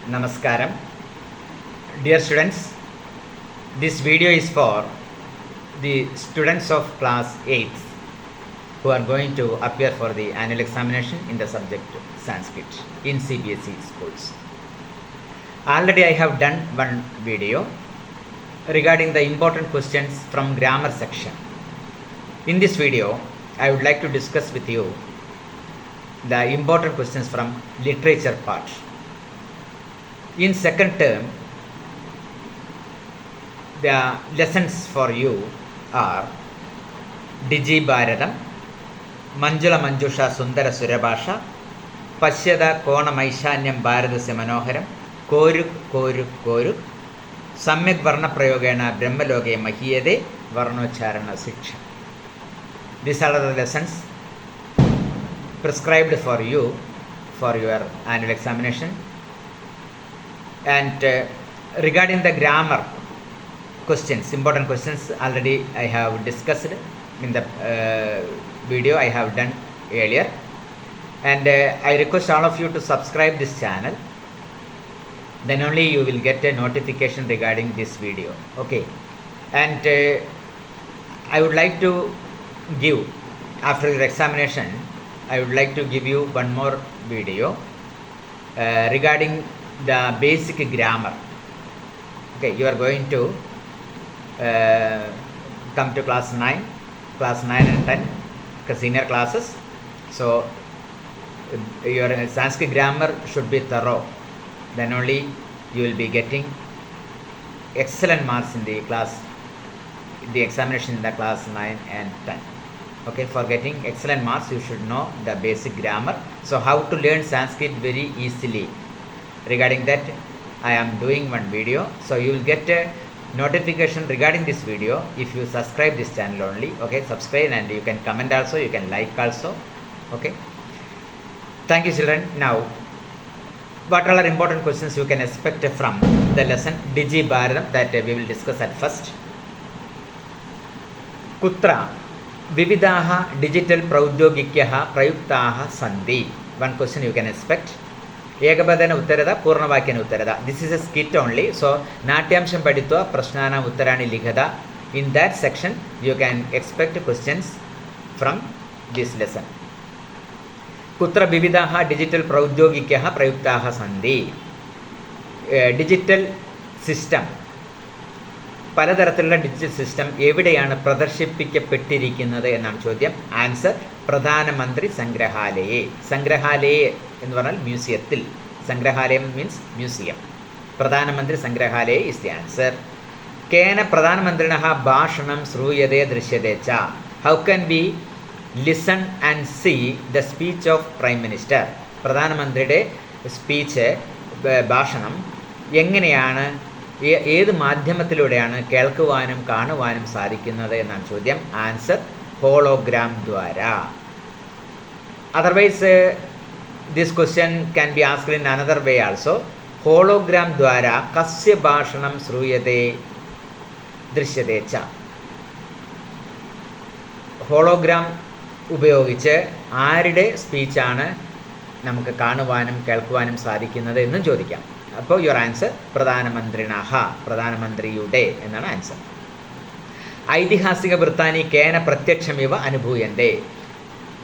Namaskaram. Dear students, this video is for the students of class 8 who are going to appear for the annual examination in the subject Sanskrit in CBSE schools. Already I have done one video regarding the important questions from grammar section. In this video, I would like to discuss with you the important questions from literature part. In second term, the lessons for you are Digi Bharatam, Manjula Manjusha Sundara Surabhasha, Pashyada Kona Maishanyam Bharadasya Manoharam, Koruk Koruk Koruk, Samyak Varna Prayogena Brahmaloge Mahiyade, Varnocharana Siksha. These are the lessons prescribed for you for your annual examination. And regarding the grammar questions, important questions, already I have discussed in the video I have done earlier. And I request all of you to subscribe this channel. Then only you will get a notification regarding this video. Okay. And I would like to give, after your examination, I would like to give you one more video regarding the basic grammar. Okay, you are going to come to class 9 and 10, senior classes. So your Sanskrit grammar should be thorough. Then only you will be getting excellent marks in the class, the examination in the class 9 and 10. Okay, for getting excellent marks, you should know the basic grammar. So how to learn Sanskrit very easily. Regarding that, I am doing one video. So you will get a notification regarding this video if you subscribe this channel only. Okay, subscribe, and you can comment also, you can like also. Okay. Thank you, children. Now, what are important questions you can expect from the lesson Digi Bharatam that we will discuss at first. Kutra Vividaha digital Praudyogikyah Prayuktaha Sandhi. One question you can expect. Ekabadana Uttarada, Purnavakyan Uttarada. This is a skit only. So, Natyamsham Paditwa, Prashnana Uttarani Likhada. In that section, you can expect questions from this lesson. Kutra Vividaha digital Praudyogikyah Prayuktaha Sandhi. Digital system. പലതരത്തിലുള്ള digital system എവിടെയാണ് പ്രദർശിപ്പിക്കപ്പെട്ടിരിക്കുന്നത് എന്നാണ് ചോദ്യം. Answer പ്രധാനമന്ത്രി സംഗ്രഹാലയെ. സംഗ്രഹാലയെ എന്ന് പറഞ്ഞാൽ മ്യൂസിയത്തിൽ. സംഗ്രഹാലയം means museum. പ്രധാനമന്ത്രി സംഗ്രഹാലയെ ഇസ് ദി ആൻസർ. കേന പ്രധാനമന്ത്രിണഃ ഭാഷണം ശ്രൂയതേ ദൃശ്യതേ ച. How can be listen and see the speech of prime minister. പ്രധാനമന്ത്രിയുടെ സ്പീച്ച്, ഭാഷണം എങ്ങനെയാണ്, ഏത് മാധ്യമത്തിലൂടെയാണ് കേൾക്കുവാനും കാണുവാനും സാധിക്കുന്നത് എന്നാണ് ചോദ്യം. ആൻസർ ഹോളോഗ്രാം ദ്വാര. Otherwise this question can be asked in another way also. Hologram ദ്വാര കസ്യ ഭാഷണം ശ്രൂയതേ ദൃശ്യതേ ച. ഹോളോഗ്രാം ഉപയോഗിച്ച് ആരുടെ സ്പീച്ചാണ് നമുക്ക് കാണുവാനും കേൾക്കുവാനും സാധിക്കുന്നത് എന്നും ചോദിക്കാം. അപ്പോൾ യുവർ ആൻസർ പ്രധാനമന്ത്രിണഃ, പ്രധാനമന്ത്രിയുടെ എന്നാണ് ആൻസർ. ഐതിഹാസിക വൃത്താനി കേന പ്രത്യക്ഷമിവ അനുഭൂയന്തേ.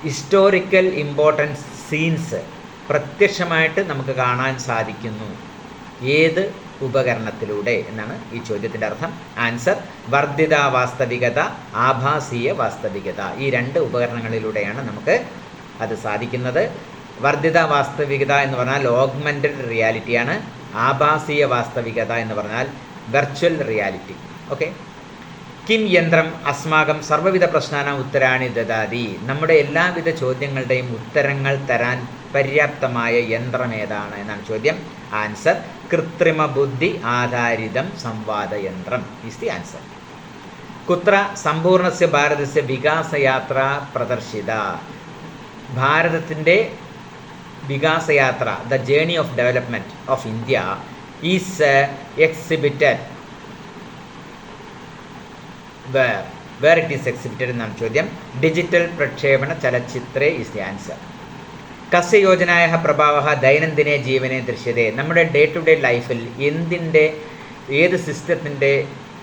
ഹിസ്റ്റോറിക്കൽ ഇമ്പോർട്ടൻസ് സീൻസ് പ്രത്യക്ഷമായിട്ട് നമുക്ക് കാണാൻ സാധിക്കുന്നു ഏത് ഉപകരണത്തിലൂടെ എന്നാണ് ഈ ചോദ്യത്തിൻ്റെ അർത്ഥം. ആൻസർ വർദ്ധിത വാസ്തവികത, ആഭാസീയ വാസ്തവികത. ഈ രണ്ട് ഉപകരണങ്ങളിലൂടെയാണ് നമുക്ക് അത് സാധിക്കുന്നത്. വർദ്ധിത വാസ്തവികത എന്ന് പറഞ്ഞാൽ ഓഗ്മെൻറ്റഡ് റിയാലിറ്റിയാണ്. ആഭാസീയ വാസ്തവികത എന്ന് പറഞ്ഞാൽ വെർച്വൽ റിയാലിറ്റി. ഓക്കെ. കിം യന്ത്രം അസ്മാകം സർവ്വവിധ പ്രശ്നാനാം ഉത്തരാണി ദദാതി. നമ്മുടെ എല്ലാവിധ ചോദ്യങ്ങളുടെയും ഉത്തരങ്ങൾ തരാൻ പര്യാപ്തമായ യന്ത്രം ഏതാണ് എന്നാണ് ചോദ്യം. ആൻസർ കൃത്രിമ ബുദ്ധി ആധാരിതം സംവാദയന്ത്രം ഈസ് ദി ആൻസർ. കുത്ര സമ്പൂർണ്ണസ്യ ഭാരതസ്യ വികാസയാത്ര പ്രദർശിത. ഭാരതത്തിൻ്റെ വികാസയാത്ര, the journey of development of India is exhibited. Where it is exhibited എന്നാണ് ചോദ്യം. ഡിജിറ്റൽ പ്രക്ഷേപണ ചലച്ചിത്രേ ഈസ് ദി ആൻസർ. കസ്യ യോജനായ പ്രഭാവ ദൈനംദിന ജീവനെ ദൃശ്യതേ. നമ്മുടെ ഡേ ടു ഡേ ലൈഫിൽ ഏത് സിസ്റ്റത്തിൻ്റെ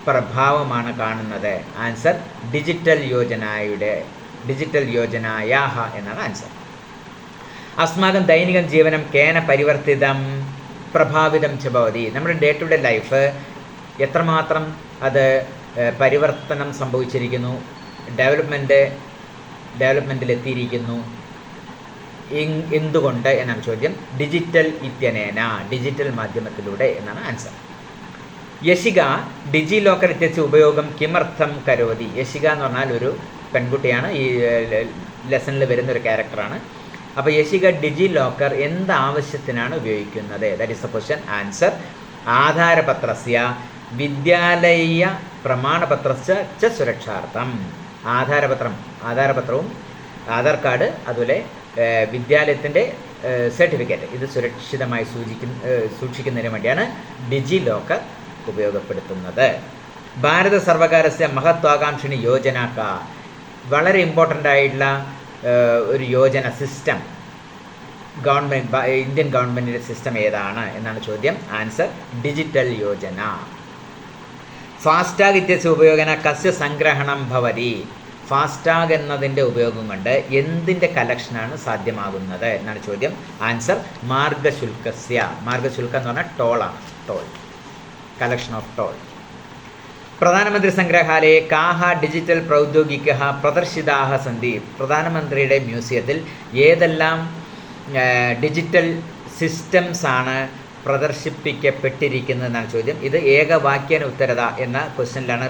പ്രഭാവമാണ് കാണുന്നത്? ആൻസർ ഡിജിറ്റൽ യോജനായാഹ എന്നാണ് ആൻസർ. അസ്മാകം ദൈനികം ജീവനം കേന പരിവർത്തിതം പ്രഭാവിതം ച ഭവതി. നമ്മുടെ ഡേ ടു ഡേ ലൈഫ് എത്രമാത്രം അത് പരിവർത്തനം സംഭവിച്ചിരിക്കുന്നു, ഡെവലപ്മെൻറ്റിലെത്തിയിരിക്കുന്നു, എന്തുകൊണ്ട് എന്നാണ് ചോദ്യം. ഡിജിറ്റൽ മാധ്യമത്തിലൂടെ എന്നാണ് ആൻസർ. യശിക ഡിജി ലോക്കർ ഇത്യസ്യ ഉപയോഗം കിമർത്ഥം കരോതി. യശിക എന്ന് പറഞ്ഞാൽ ഒരു പെൺകുട്ടിയാണ്, ഈ ലെസണിൽ വരുന്ന ഒരു ക്യാരക്ടറാണ്. അപ്പോൾ യശിക ഡിജി ലോക്കർ എന്താവശ്യത്തിനാണ് ഉപയോഗിക്കുന്നത്? That is the question. Answer ആധാരപത്രസ്യ വിദ്യാലയ പ്രമാണപത്രസ്യ ച സുരക്ഷാർത്ഥം. ആധാരപത്രവും ആധാർ കാർഡ്, അതുപോലെ വിദ്യാലയത്തിൻ്റെ സർട്ടിഫിക്കറ്റ്, ഇത് സുരക്ഷിതമായി സൂക്ഷിക്കുന്നതിന് വേണ്ടിയാണ് ഡിജി ലോക്കർ ഉപയോഗപ്പെടുത്തുന്നത്. ഭാരത സർവകാരസ്യ മഹത്വാകാംക്ഷിണി യോജനാക്ക. വളരെ ഇമ്പോർട്ടൻ്റ് ആയിട്ടുള്ള ഒരു യോജന സിസ്റ്റം ഇന്ത്യൻ ഗവൺമെൻറ്റിൻ്റെ സിസ്റ്റം ഏതാണ് എന്നാണ് ചോദ്യം. Answer digital Yojana. ഫാസ്ടാഗ് ഇത്യസ്യ ഉപയോഗന കസ്യ സംഗ്രഹണം ഭവതി. ഫാസ്ടാഗ് എന്നതിൻ്റെ ഉപയോഗം കൊണ്ട് എന്തിൻ്റെ കലക്ഷനാണ് സാധ്യമാകുന്നത് എന്നാണ് ചോദ്യം. ആൻസർ മാർഗശുൽക്കസ്യ. മാർഗശുൽക്കം എന്ന് പറഞ്ഞാൽ ടോളാണ്, കളക്ഷൻ ഓഫ് ടോൾ. പ്രധാനമന്ത്രി സംഗ്രഹാലയെ കാഹ ഡിജിറ്റൽ പ്രൗദ്യോഗിക പ്രദർശിതാഹ സന്തി. പ്രധാനമന്ത്രിയുടെ മ്യൂസിയത്തിൽ ഏതെല്ലാം ഡിജിറ്റൽ സിസ്റ്റംസ് ആണ് പ്രദർശിപ്പിക്കപ്പെട്ടിരിക്കുന്നതെന്നാണ് ചോദ്യം. ഇത് ഏകവാക്യേന ഉത്തരത എന്ന ക്വസ്റ്റ്യനിലാണ്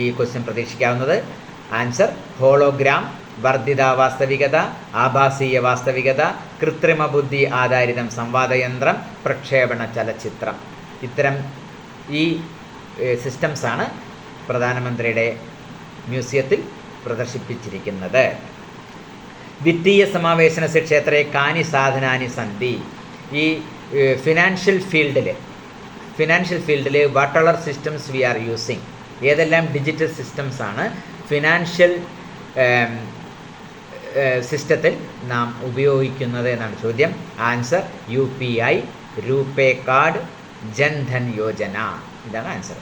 ഈ ക്വസ്റ്റ്യൻ പ്രതീക്ഷിക്കാവുന്നത്. ആൻസർ ഹോളോഗ്രാം, വർദ്ധിത വാസ്തവികത, ആഭാസീയ വാസ്തവികത, കൃത്രിമ ബുദ്ധി ആധാരിതം സംവാദയന്ത്രം, പ്രക്ഷേപണ ചലച്ചിത്രം. ഇത്തരം ഈ സിസ്റ്റംസാണ് പ്രധാനമന്ത്രിയുടെ മ്യൂസിയത്തിൽ പ്രദർശിപ്പിച്ചിരിക്കുന്നത്. വിത്തീയ സമാവേശനസ്യ ക്ഷേത്രേ കാനി സാധനാനി സന്തി. ഈ ഫിനാൻഷ്യൽ ഫീൽഡിൽ what are systems we are using? ഏതെല്ലാം ഡിജിറ്റൽ സിസ്റ്റംസ് ആണ് ഫിനാൻഷ്യൽ സിസ്റ്റത്തിൽ നാം ഉപയോഗിക്കുന്നത് എന്നാണ് ചോദ്യം. Answer UPI, RuPay card, Jan Dhan Yojana. ഇതാണ് ആൻസർ.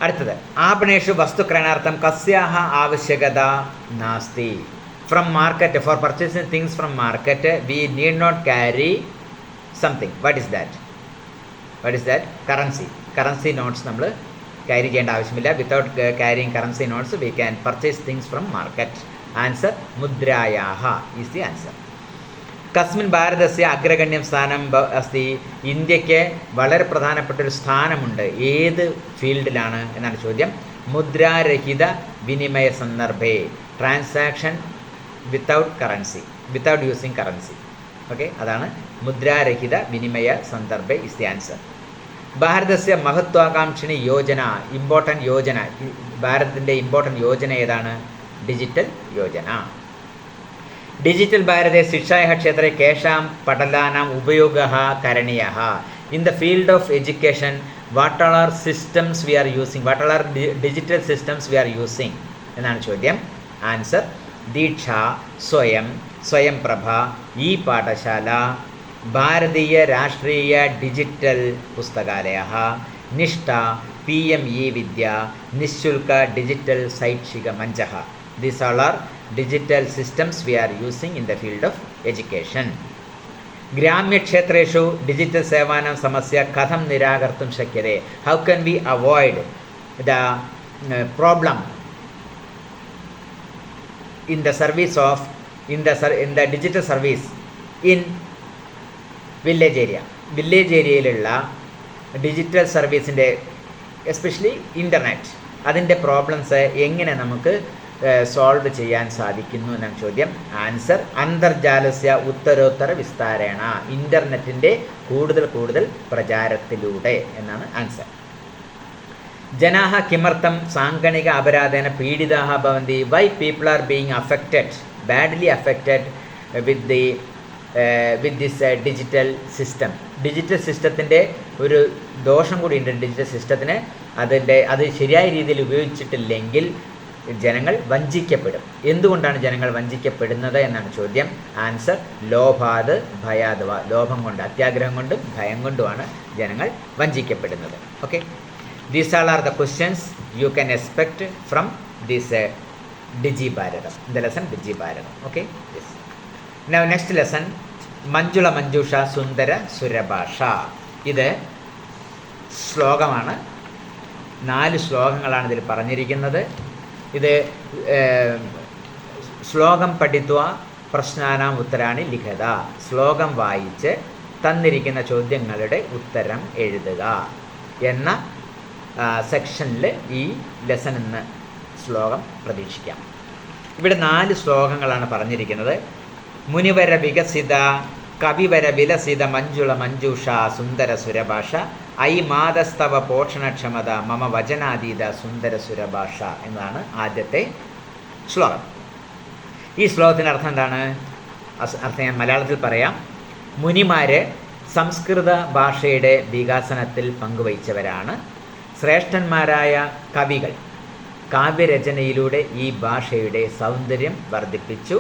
അടുത്തത്, ആപണേഷു വസ്തുക്രയണാർത്ഥം കസ്യാഹ ആവശ്യകത നാസ്തി. From market, for purchasing things from market we need not carry something. What is that? Currency notes നമ്മൾ ക്യാരി ചെയ്യേണ്ട ആവശ്യമില്ല. Without carrying currency notes we can purchase things from market. Answer മുദ്രായാഹ ഈസ് ദി ആൻസർ. കസ്മിൻ ഭാരതസ്യ അഗ്രഗണ്യം സ്ഥാനം അസ്തി. ഇന്ത്യക്ക് വളരെ പ്രധാനപ്പെട്ടൊരു സ്ഥാനമുണ്ട്. ഏത് ഫീൽഡിലാണ് എന്നാണ് ചോദ്യം. മുദ്രാരഹിത വിനിമയ സന്ദർഭേ, transaction without using currency. Okay, അതാണ് മുദ്രാരഹിത വിനിമയ സന്ദർഭേ ഇസ് ദി ആൻസർ. ഭാരതസ്യ മഹത്വാകാംക്ഷിണി യോജന, ഇമ്പോർട്ടൻറ്റ് യോജന, ഭാരതത്തിൻ്റെ ഇമ്പോർട്ടൻറ്റ് യോജന ഏതാണ്? ഡിജിറ്റൽ യോജന. ഡിജിറ്റൽ ഭാരതെ ശിക്ഷായാ ക്ഷേത്രേ കേഷാം പഠനാനാം ഉപയോഗः കരണീയः. In the field of education what are systems we are using? What are digital systems we are using എന്നാണ് ചോദ്യം. ആൻസർ ദീക്ഷ, സ്വയം പ്രഭ, ഈ പാഠശാല, ഭാരതീയ രാഷ്ട്രീയ ഡിജിറ്റൽ പുസ്തകാലയ, നിഷ്ഠ, PME വിദ്യ, നിശുൽക ഡിജിറ്റൽ ശൈക്ഷിക മഞ്ചഃ. These all are digital systems we are using in the field of education. ഗ്രാമ്യ ക്ഷേത്രേഷു ഡിജിറ്റൽ സേവാനാം സമസ്യ കഥം നിരാകർത്തും ശക്യതേ? How can we avoid the problem in the service of in the digital service in village ഏരിയയിലുള്ള ഡിജിറ്റൽ സർവീസിൻ്റെ especially internet, അതിൻ്റെ പ്രോബ്ലംസ് എങ്ങനെ നമുക്ക് സോൾവ് ചെയ്യാൻ സാധിക്കുന്നു എന്നാണ് ചോദ്യം. ആൻസർ അന്തർജാലസ്യ ഉത്തരോത്തര വിസ്താരേണ, ഇൻ്റർനെറ്റിൻ്റെ കൂടുതൽ പ്രചാരത്തിലൂടെ എന്നാണ് ആൻസർ. ജനാഹ കിമർത്ഥം സാങ്കണിക അപരാധേന പീഡിതാഹ ഭവന്തി? Why people are being badly affected with this digital system? Digital സിസ്റ്റത്തിൻ്റെ ഒരു ദോഷം കൂടിയുണ്ട് ഡിജിറ്റൽ സിസ്റ്റത്തിന്. അത് ശരിയായ രീതിയിൽ ഉപയോഗിച്ചിട്ടില്ലെങ്കിൽ ജനങ്ങൾ വഞ്ചിക്കപ്പെടും. എന്തുകൊണ്ടാണ് ജനങ്ങൾ വഞ്ചിക്കപ്പെടുന്നത് എന്നാണ് ചോദ്യം. ആൻസർ ലോഭാത് ഭയാത്. ലോഭം കൊണ്ട്, അത്യാഗ്രഹം കൊണ്ടും ഭയം കൊണ്ടുമാണ് ജനങ്ങൾ വഞ്ചിക്കപ്പെടുന്നത്. Okay, these all are the questions you can expect from this ഡിജിഭാരതം, ദ ലെസൺ ഡിജിഭാരതം. Okay, yes. Now next lesson മഞ്ജുള മഞ്ജുഷ സുന്ദര സുരഭാഷ. ഇത് ശ്ലോകമാണ്. 4 ശ്ലോകങ്ങളാണ് ഇതിൽ പറഞ്ഞിരിക്കുന്നത്. ഇത് ശ്ലോകം പഠിത്വ പ്രശ്നാനാം ഉത്തരാണി ലിഖത. ശ്ലോകം വായിച്ച് തന്നിരിക്കുന്ന ചോദ്യങ്ങളുടെ ഉത്തരം എഴുതുക എന്ന സെക്ഷനിൽ ഈ ലെസൺ എന്ന ശ്ലോകം പ്രതീക്ഷിക്കാം. ഇവിടെ 4 ശ്ലോകങ്ങളാണ് പറഞ്ഞിരിക്കുന്നത്. മുനിവര വികസിത കവിവര വിലസിത മഞ്ജുള മഞ്ജുഷ സുന്ദര സുരഭാഷ ഐ മാതസ്തവ പോഷണക്ഷമത മമ വചനാതീത സുന്ദര സുരഭാഷ എന്നതാണ് ആദ്യത്തെ ശ്ലോകം. ഈ ശ്ലോകത്തിൻ്റെ അർത്ഥം എന്താണ്? അർത്ഥം ഞാൻ മലയാളത്തിൽ പറയാം. മുനിമാർ സംസ്കൃത ഭാഷയുടെ വികാസനത്തിൽ പങ്കുവഹിച്ചവരാണ്. ശ്രേഷ്ഠന്മാരായ കവികൾ കാവ്യരചനയിലൂടെ ഈ ഭാഷയുടെ സൗന്ദര്യം വർദ്ധിപ്പിച്ചു.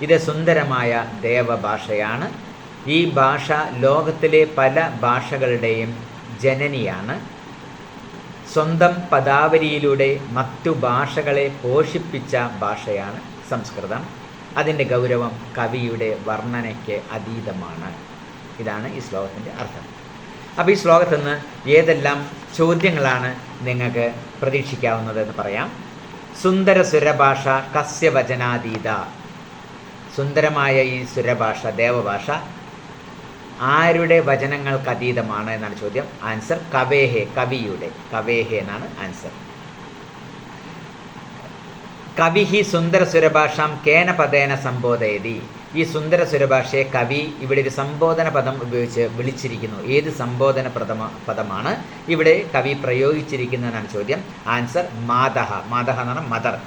ഇത് സുന്ദരമായ ദേവഭാഷയാണ്. ഈ ഭാഷ ലോകത്തിലെ പല ഭാഷകളുടെയും ജനനിയാണ്. സ്വന്തം പദാവലിയിലൂടെ മറ്റു ഭാഷകളെ പോഷിപ്പിച്ച ഭാഷയാണ് സംസ്കൃതം. അതിൻ്റെ ഗൗരവം കവിയുടെ വർണ്ണനയ്ക്ക് അതീതമാണ്. ഇതാണ് ഈ ശ്ലോകത്തിൻ്റെ അർത്ഥം. അപ്പോൾ ഈ ശ്ലോകത്തിൽ നിന്ന് ഏതെല്ലാം ചോദ്യങ്ങളാണ് നിങ്ങൾക്ക് പ്രതീക്ഷിക്കാവുന്നതെന്ന് പറയാം. സുന്ദര സുരഭാഷ കസ്യ വചനാതീത. സുന്ദരമായ ഈ സുരഭാഷ, ദേവഭാഷ ആരുടെ വചനങ്ങൾക്ക് അതീതമാണ് എന്നാണ് ചോദ്യം. ആൻസർ കവേഹെ, കവിയുടെ. കവേഹെ എന്നാണ് ആൻസർ. കവിഹി സുന്ദര സുരഭാഷാം കേന പദേന സംബോധയതി. ഈ സുന്ദര സുരഭാഷയെ കവി ഇവിടെ ഒരു സംബോധന പദം ഉപയോഗിച്ച് വിളിച്ചിരിക്കുന്നു. ഏത് സംബോധന പദമാണ് ഇവിടെ കവി പ്രയോഗിച്ചിരിക്കുന്നതെന്നാണ് ചോദ്യം. ആൻസർ മാതഹ. മാതഹ എന്ന് പറഞ്ഞാൽ മദർ.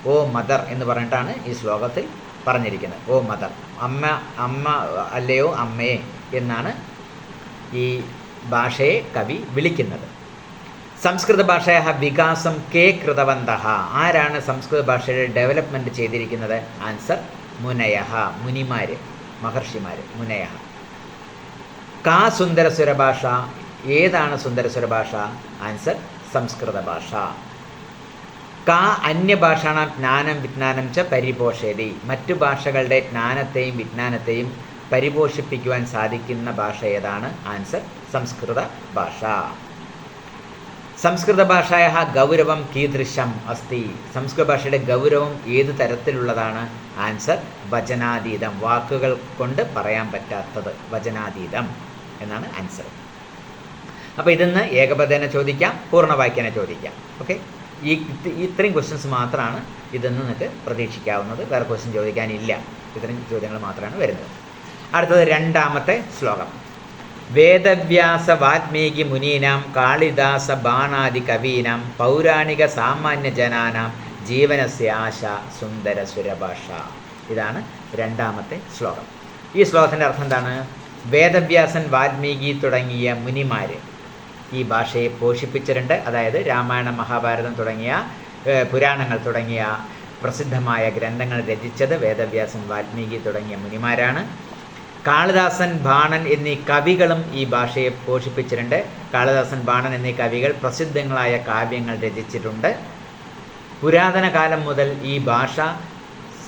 ഓ മദർ എന്ന് പറഞ്ഞിട്ടാണ് ഈ ശ്ലോകത്തിൽ പറഞ്ഞിരിക്കുന്നത്. ഓ മദർ, അമ്മ, അമ്മ അല്ലയോ അമ്മയെ എന്നാണ് ഈ ഭാഷയെ കവി വിളിക്കുന്നത്. സംസ്കൃത ഭാഷയ വികാസം കേ കൃതവന്തഃ. ആരാണ് സംസ്കൃത ഭാഷയുടെ ഡെവലപ്മെൻറ്റ് ചെയ്തിരിക്കുന്നത്? ആൻസർ മുനയഃ, മുനിമാർ, മഹർഷിമാർ, മുനയഃ. കാ സുന്ദര സുരഭാഷ. ഏതാണ് സുന്ദര സുരഭാഷ? ആൻസർ സംസ്കൃത ഭാഷ. കാ അന്യഭാഷാണ ജ്ഞാനം വിജ്ഞാനം ച പരിപോഷയതി. മറ്റു ഭാഷകളുടെ ജ്ഞാനത്തെയും വിജ്ഞാനത്തെയും പരിപോഷിപ്പിക്കുവാൻ സാധിക്കുന്ന ഭാഷ ഏതാണ്? ആൻസർ സംസ്കൃത ഭാഷ. സംസ്കൃത ഭാഷായ ഗൗരവം കീദൃശം അസ്തി. സംസ്കൃത ഭാഷയുടെ ഗൗരവം ഏത് തരത്തിലുള്ളതാണ്? ആൻസർ വചനാതീതം. വാക്കുകൾ കൊണ്ട് പറയാൻ പറ്റാത്തത്, വചനാതീതം എന്നാണ് ആൻസർ. അപ്പോൾ ഇതിന്ന് ഏകപദേന ചോദിക്കാം, പൂർണ്ണവാക്യേന ചോദിക്കാം. ഓക്കെ, ഇത്രയും ക്വസ്റ്റ്യൻസ് മാത്രമാണ് ഇതിൽ നിങ്ങൾക്ക് പ്രതീക്ഷിക്കാവുന്നത്. വേറെ ക്വസ്റ്റ്യൻ ചോദിക്കാനില്ല. ഇത്രയും ചോദ്യങ്ങൾ മാത്രമാണ് വരുന്നത്. അടുത്തത് 2ാമത്തെ ശ്ലോകം. വേദവ്യാസ വാൽമീകി മുനീനാം കാളിദാസ ബാണാദി കവീനാം പൗരാണിക സാമാന്യ ജനാനാം ജീവനസ്യ ആശ സുന്ദര സുരഭാഷ. ഇതാണ് 2ാമത്തെ ശ്ലോകം. ഈ ശ്ലോകത്തിൻ്റെ അർത്ഥം എന്താണ്? വേദവ്യാസൻ, വാൽമീകി തുടങ്ങിയ മുനിമാർ ഈ ഭാഷയെ പോഷിപ്പിച്ചിട്ടുണ്ട്. അതായത് രാമായണം, മഹാഭാരതം തുടങ്ങിയ പുരാണങ്ങൾ തുടങ്ങിയ പ്രസിദ്ധമായ ഗ്രന്ഥങ്ങൾ രചിച്ചത് വേദവ്യാസൻ, വാൽമീകി തുടങ്ങിയ മുനിമാരാണ്. കാളിദാസൻ, ബാണൻ എന്നീ കവികളും ഈ ഭാഷയെ പോഷിപ്പിച്ചിട്ടുണ്ട്. കാളിദാസൻ, ബാണൻ എന്നീ കവികൾ പ്രസിദ്ധങ്ങളായ കാവ്യങ്ങൾ രചിച്ചിട്ടുണ്ട്. പുരാതന കാലം മുതൽ ഈ ഭാഷ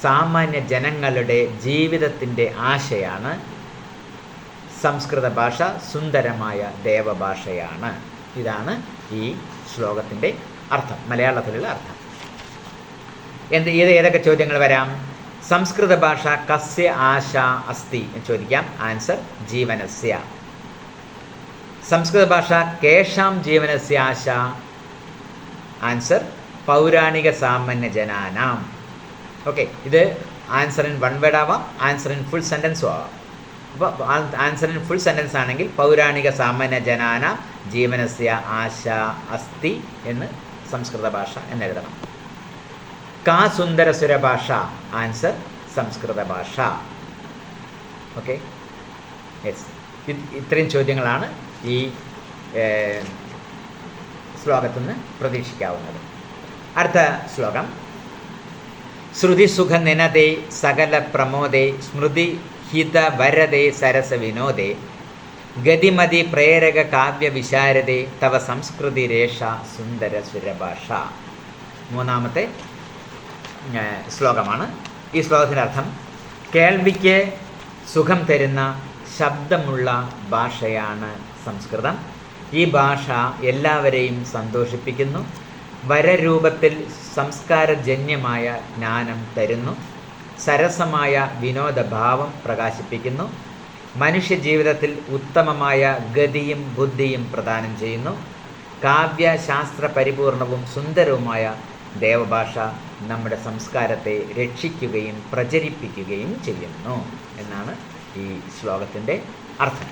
സാമാന്യ ജനങ്ങളുടെ ജീവിതത്തിൻ്റെ ആശയാണ്. സംസ്കൃത ഭാഷ സുന്ദരമായ ദേവഭാഷയാണ്. ഇതാണ് ഈ ശ്ലോകത്തിൻ്റെ അർത്ഥം, മലയാളത്തിലുള്ള അർത്ഥം. ഏതൊക്കെ ചോദ്യങ്ങൾ വരാം? സംസ്കൃത ഭാഷ കസ്യ ആശ അസ്തി എന്ന് ചോദിക്കാം. ആൻസർ ജീവനസ്യ. സംസ്കൃത ഭാഷ കേഷാം ജീവനസ്യ ആശ? ആൻസർ പൗരാണിക സാമാന്യ ജനാനാം. ഓക്കെ, ഇത് ആൻസർ ഇൻ വൺ വേർഡ് ആവാം, ആൻസർ ഇൻ ഫുൾ സെൻറ്റൻസും ആവാം. അപ്പോൾ ആൻസർ ഇൻ ഫുൾ സെൻറ്റൻസ് ആണെങ്കിൽ പൗരാണിക സാമാന്യ ജനാനാം ജീവനസ്യ ആശ അസ്തി എന്ന് സംസ്കൃത ഭാഷ എന്നെഴുതണം. കാ സുന്ദര സുരഭാഷ? ആൻസർ സംസ്കൃത ഭാഷ. Okay, yes. ഇത്രയും ചോദ്യങ്ങളാണ് ഈ ശ്ലോകത്തിൽ നിന്ന് പ്രതീക്ഷിക്കാവുന്നത്. അടുത്ത ശ്ലോകം ശ്രുതിസുഖനിനദേ സകല പ്രമോദേ സ്മൃതി ഹിത വരദേ സരസവിനോദേ ഗതിമതി പ്രേരക കാവ്യ വിശാരദേ തവ സംസ്കൃതി രേഷ സുന്ദര സുരഭാഷ. മൂന്നാമത്തെ ശ്ലോകമാണ്. ഈ ശ്ലോകത്തിൻ്റെ അർത്ഥം: കേൾവിക്ക് സുഖം തരുന്ന ശബ്ദമുള്ള ഭാഷയാണ് സംസ്കൃതം. ഈ ഭാഷ എല്ലാവരെയും സന്തോഷിപ്പിക്കുന്നു. വരരൂപത്തിൽ സംസ്കാരജന്യമായ ജ്ഞാനം തരുന്നു. സരസമായ വിനോദഭാവം പ്രകാശിപ്പിക്കുന്നു. മനുഷ്യജീവിതത്തിൽ ഉത്തമമായ ഗതിയും ബുദ്ധിയും പ്രദാനം ചെയ്യുന്നു. കാവ്യശാസ്ത്ര പരിപൂർണവും സുന്ദരവുമായ ദേവഭാഷ നമ്മുടെ സംസ്കാരത്തെ രക്ഷിക്കുകയും പ്രചരിപ്പിക്കുകയും ചെയ്യുന്നു എന്നാണ് ഈ ശ്ലോകത്തിൻ്റെ അർത്ഥം.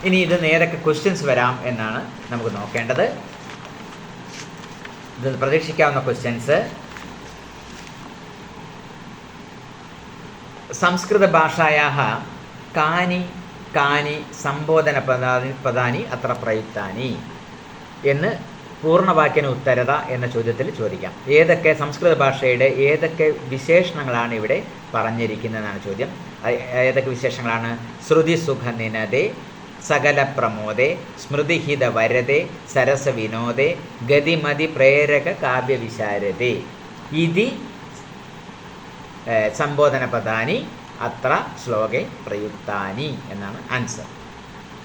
ഇനി ഇതിന് ഏതൊക്കെ ക്വസ്റ്റ്യൻസ് വരാം എന്നാണ് നമുക്ക് നോക്കേണ്ടത്. ഇത് പ്രതീക്ഷിക്കാവുന്ന ക്വസ്റ്റ്യൻസ്: സംസ്കൃത ഭാഷായാः കാനി കാനി സംബോധന പദാനി അത്ര പ്രയുക്താനി എന്ന് പൂർണ്ണവാക്യന് ഉത്തരത എന്ന ചോദ്യത്തിൽ ചോദിക്കാം. ഏതൊക്കെ സംസ്കൃത ഭാഷയുടെ ഏതൊക്കെ വിശേഷണങ്ങളാണ് ഇവിടെ പറഞ്ഞിരിക്കുന്നതെന്നാണ് ചോദ്യം. ഏതൊക്കെ വിശേഷങ്ങളാണ്? ശ്രുതി സുഖ നിനദേ സകല പ്രമോദേ സ്മൃതിഹിത വരദേ സരസവിനോദേ ഗതിമതി പ്രേരക കാവ്യവിശാരദേ ഇതി സംബോധന പദാനി അത്ര ശ്ലോകെ പ്രയുക്താനി എന്നാണ് ആൻസർ.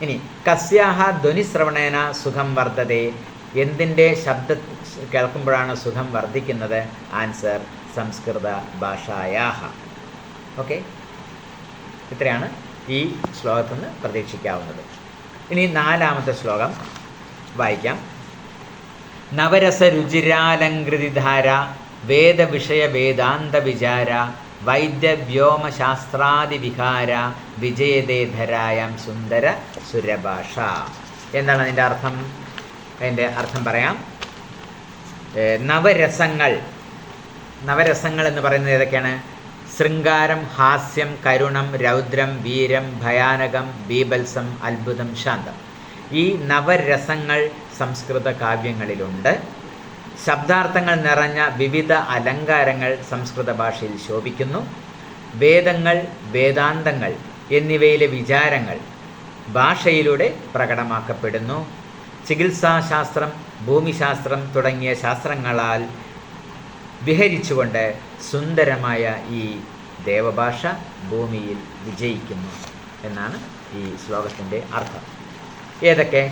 ഇനി കസ്യാഹ ധ്വനിശ്രവണേന സുഖം വർദ്ധതേ, എന്തിൻ്റെ ശബ്ദം കേൾക്കുമ്പോഴാണ് സുഖം വർദ്ധിക്കുന്നത്? ആൻസർ സംസ്കൃത ഭാഷായാഹ. ഓക്കെ, ഇത്രയാണ് ഈ ശ്ലോകത്തിൽ നിന്ന് പ്രതീക്ഷിക്കാവുന്നത്. ഇനി നാലാമത്തെ ശ്ലോകം വായിക്കാം. നവരസ രുചിരാലങ്കൃതിധാര വേദവിഷയ വേദാന്ത വിചാര വൈദ്യവ്യോമശാസ്ത്രാദിവിഹാര വിജയതേ ധരായാം സുന്ദര സുരഭാഷ. എന്താണ് അതിൻ്റെ അർത്ഥം? അതിൻ്റെ അർത്ഥം പറയാം. നവരസങ്ങൾ എന്ന് പറയുന്നത് ഏതൊക്കെയാണ്? ശൃംഗാരം, ഹാസ്യം, കരുണം, രൗദ്രം, വീരം, ഭയാനകം, ബീഭത്സം, അത്ഭുതം, ശാന്തം. ഈ നവരസങ്ങൾ സംസ്കൃത കാവ്യങ്ങളിലുണ്ട്. ശബ്ദാർത്ഥങ്ങൾ നിറഞ്ഞ വിവിധ അലങ്കാരങ്ങൾ സംസ്കൃത ഭാഷയിൽ ശോഭിക്കുന്നു. വേദങ്ങൾ, വേദാന്തങ്ങൾ എന്നിവയിലെ വിചാരങ്ങൾ ഭാഷയിലൂടെ പ്രകടമാക്കപ്പെടുന്നു. ചികിത്സാശാസ്ത്രം, ഭൂമിശാസ്ത്രം തുടങ്ങിയ ശാസ്ത്രങ്ങളാൽ വിഹരിച്ചുകൊണ്ട് സുന്ദരമായ ഈ ദേവഭാഷ ഭൂമിയിൽ വിജയിക്കുന്നു എന്നാണ് ഈ ശ്ലോകത്തിൻ്റെ അർത്ഥം. ഏതൊക്കെ